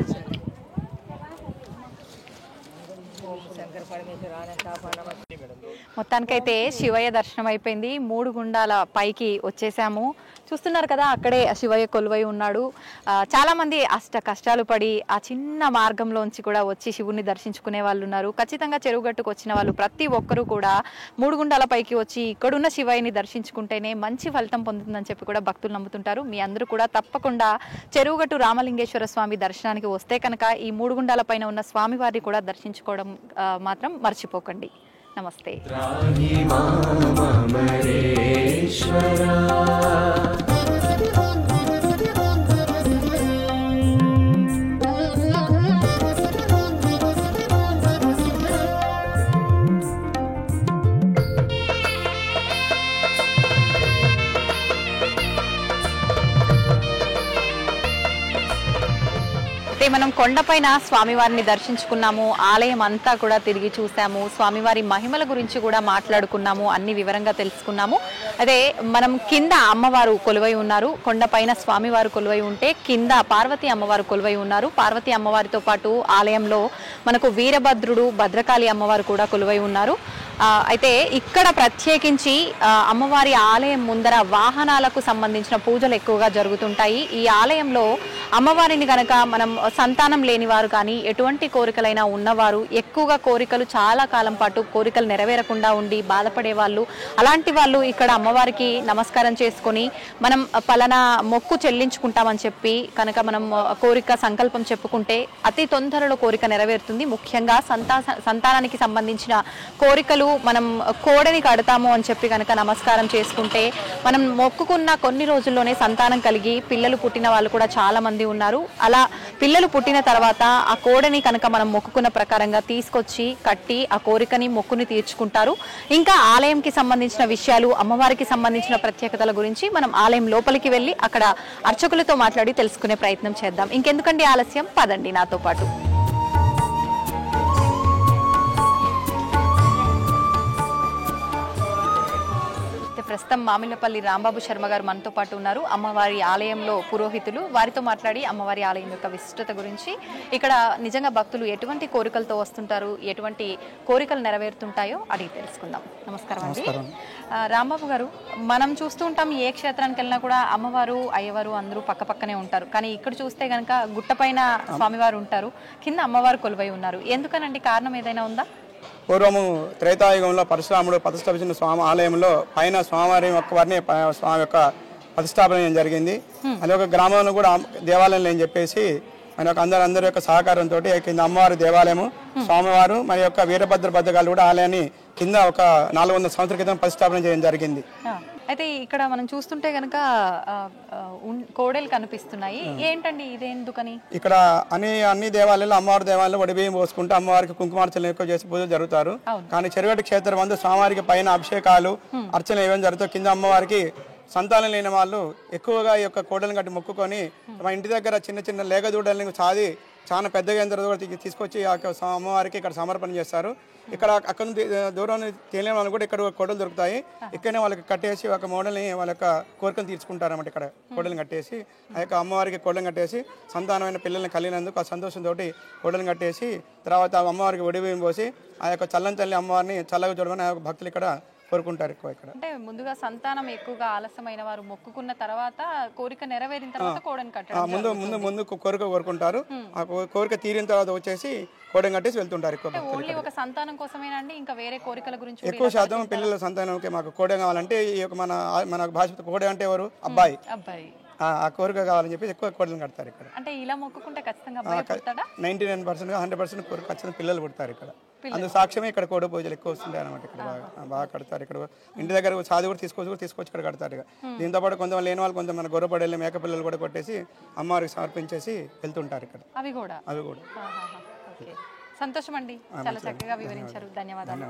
ఓం శంకర పరమేశ్వర రానే కాపాడ మొత్తానికైతే శివయ్య దర్శనం అయిపోయింది. 3 గుండాల పైకి వచ్చేసాము. చూస్తున్నారు కదా, అక్కడే శివయ్య కొలువై ఉన్నాడు. చాలా మంది అష్ట కష్టాలు పడి ఆ చిన్న మార్గంలోంచి కూడా వచ్చి శివుని దర్శించుకునే వాళ్ళు ఉన్నారు. ఖచ్చితంగా చెరువుగట్టుకు వచ్చిన వాళ్ళు ప్రతి ఒక్కరూ కూడా 3 గుండాల పైకి వచ్చి ఇక్కడున్న శివయ్యని దర్శించుకుంటేనే మంచి ఫలితం పొందుతుందని చెప్పి కూడా భక్తులు నమ్ముతుంటారు. మీ అందరూ కూడా తప్పకుండా చెరువుగట్టు రామలింగేశ్వర స్వామి దర్శనానికి వస్తే కనుక ఈ 3 గుండాల పైన ఉన్న స్వామివారిని కూడా దర్శించుకోవడం మాత్రం మర్చిపోకండి. నమస్తే. మనం కొండపైన స్వామివారిని దర్శించుకున్నాము. ఆలయం అంతా కూడా తిరిగి చూసాము. స్వామివారి మహిమల గురించి కూడా మాట్లాడుకున్నాము. అన్ని వివరంగా తెలుసుకున్నాము. అదే మనం కింద అమ్మవారు కొలువై ఉన్నారు. కొండపైన స్వామివారు కొలువై ఉంటే కింద పార్వతీ అమ్మవారు కొలువై ఉన్నారు. పార్వతీ అమ్మవారితో పాటు ఆలయంలో మనకు వీరభద్రుడు, భద్రకాళి అమ్మవారు కూడా కొలువై ఉన్నారు. అయితే ఇక్కడ ప్రత్యేకించి అమ్మవారి ఆలయం ముందర వాహనాలకు సంబంధించిన పూజలు ఎక్కువగా జరుగుతుంటాయి. ఈ ఆలయంలో అమ్మవారిని గనక మనం సంతానం లేని వారు కానీ ఎటువంటి కోరికలైనా ఉన్నవారు ఎక్కువగా కోరికలు చాలా కాలం పాటు కోరికలు నెరవేరకుండా ఉండి బాధపడే వాళ్ళు, అలాంటి వాళ్ళు ఇక్కడ అమ్మవారికి నమస్కారం చేసుకొని మనం పలానా మొక్కు చెల్లించుకుంటామని చెప్పి కనుక మనం కోరిక సంకల్పం చెప్పుకుంటే అతి తొందరలో కోరిక నెరవేరుతుంది. ముఖ్యంగా సంతానానికి సంబంధించిన కోరికలు మనం కోడని కడతాము అని చెప్పి కనుక నమస్కారం చేసుకుంటే మనం మొక్కుకున్న కొన్ని రోజుల్లోనే సంతానం కలిగి పిల్లలు పుట్టిన వాళ్ళు కూడా చాలా మంది ఉన్నారు. అలా పిల్లలు పుట్టిన తర్వాత ఆ కోడని కనుక మనం మొక్కుకున్న ప్రకారంగా తీసుకొచ్చి కట్టి ఆ కోరికని మొక్కుని తీర్చుకుంటారు. ఇంకా ఆలయంకి సంబంధించిన విషయాలు, అమ్మవారికి సంబంధించిన ప్రత్యేకతల గురించి మనం ఆలయం లోపలికి వెళ్ళి అక్కడ అర్చకులతో మాట్లాడి తెలుసుకునే ప్రయత్నం చేద్దాం. ఇంకెందుకండి ఆలస్యం, పదండి నాతో పాటు. ప్రస్తుతం మామిళ్ళపల్లి రాంబాబు శర్మ గారు మనతో పాటు ఉన్నారు. అమ్మవారి ఆలయంలో పురోహితులు. వారితో మాట్లాడి అమ్మవారి ఆలయం యొక్క విశిష్టత గురించి, ఇక్కడ నిజంగా భక్తులు ఎటువంటి కోరికలతో వస్తుంటారు, ఎటువంటి కోరికలు నెరవేరుతుంటాయో అడిగి తెలుసుకుందాం. నమస్కారం అండి. రాంబాబు గారు, మనం చూస్తూ ఉంటాం ఏ క్షేత్రానికి వెళ్ళినా కూడా అమ్మవారు, అయ్యవారు అందరూ పక్క పక్కనే ఉంటారు. కానీ ఇక్కడ చూస్తే కనుక గుట్టపైన స్వామివారు ఉంటారు, కింద అమ్మవారు కొలువై ఉన్నారు. ఎందుకనండి, కారణం ఏదైనా ఉందా? పూర్వము త్రేతాయుగంలో పరశురాముడు ప్రతిష్ఠాపించిన స్వామి ఆలయంలో పైన స్వామివారి యొక్క వారిని స్వామి యొక్క ప్రతిష్టాపన జరిగింది. అది ఒక గ్రామంలో కూడా దేవాలయం అని చెప్పేసి మన యొక్క అందరి యొక్క సహకారంతో కింద అమ్మవారి దేవాలయము, స్వామివారు మరి యొక్క వీరభద్ర భద్రకాళి కూడా ఆలయాన్ని కింద ఒక 400 సంవత్సరాల క్రితం ప్రతిష్టాపన చేయడం జరిగింది. అయితే ఇక్కడ మనం చూస్తుంటే కనుక కోడలు కనిపిస్తున్నాయి. ఏంటండి ఇదేందుకని? ఇక్కడ అన్ని దేవాలయాల్లో అమ్మవారి దేవాలయంలో వడిబియ్యం పోసుకుంటూ అమ్మవారికి కుంకుమార్చనలు ఎక్కువ చేసి పూజలు జరుగుతారు. కానీ చెరుగట్టు క్షేత్రం అందు స్వామివారికి పైన అభిషేకాలు, అర్చనలు ఏమేమి జరుగుతాయి. కింద అమ్మవారికి సంతానం లేని వాళ్ళు ఎక్కువగా ఈ యొక్క కోడలను కట్టి మొక్కుకొని మా ఇంటి దగ్గర చిన్న చిన్న లేగదూడల్ని సాది చాలా పెద్దగా అయిన తర్వాత తీసుకొచ్చి అమ్మవారికి ఇక్కడ సమర్పణ చేస్తారు. ఇక్కడ అక్కడ దూరం తెలియని వాళ్ళు కూడా ఇక్కడ కోడలు దొరుకుతాయి. ఇక్కడనే వాళ్ళకి కట్టేసి ఒక మోడల్ని వాళ్ళ యొక్క కోరికలు తీర్చుకుంటారు అన్నమాట. ఇక్కడ కోడలను కట్టేసి ఆ యొక్క అమ్మవారికి కోడలను కట్టేసి సంతానమైన పిల్లల్ని కలిగినందుకు ఆ సంతోషంతో కోడలను కట్టేసి తర్వాత అమ్మవారికి ఒడిబియ్యం పోసి ఆ యొక్క చల్లని తల్లి అమ్మవారిని చల్లగా చూడమని ఆ యొక్క భక్తులు ఇక్కడ కోరుకుంటారు ఎక్కువ. ఇక్కడ అంటే ముందుగా సంతానం ఎక్కువగా ఆలస్యమైన వారు మొక్కుకున్న తర్వాత కోరిక నెరవేరిన తర్వాత కోడని కట్టడం ముందు కోరిక కోరుకుంటారు. ఆ కోరిక తీరిన తర్వాత వచ్చేసి కోడని కట్టేసి వెళ్తుంటారు. ఎక్కువ ఓన్లీ ఒక సంతానం కోసమేనా అండి, ఇంకా వేరే కోరికల గురించి? ఎక్కువ శాతం పిల్లల సంతానంకి మాకు కోడ కావాలంటే ఈ యొక్క మన భాష కోడ అంటే ఎవరు, అబ్బాయి. ఆ కోరిక కావాలని చెప్పి ఎక్కువ కోడలను కడతారు ఇక్కడ. అంటే ఇలా మొక్కుకుంటే ఖచ్చితంగా 99% 100% కోరిక ఖచ్చితంగా పిల్లలు పుడతారు ఇక్కడ. అందుకు సాక్ష్యమే ఇక్కడ కోడ పూజలు ఎక్కువ వస్తుంటాయి అనమాట. ఇక్కడ బాగా కడతారు. ఇక్కడ ఇంటి దగ్గర సాధి కూడా తీసుకొచ్చి ఇక్కడ కడతారు. దీంతో పాటు కొంతమంది లేని వాళ్ళు కొంతమంది గొర్రెపడేళ్ళు, మేక పిల్లలు కూడా కొట్టేసి అమ్మవారికి సమర్పించేసి వెళ్తుంటారు ఇక్కడ. అవి కూడా అవి కూడా సంతోషం అండి, చాలా చక్కగా వివరించారు. ధన్యవాదాలు.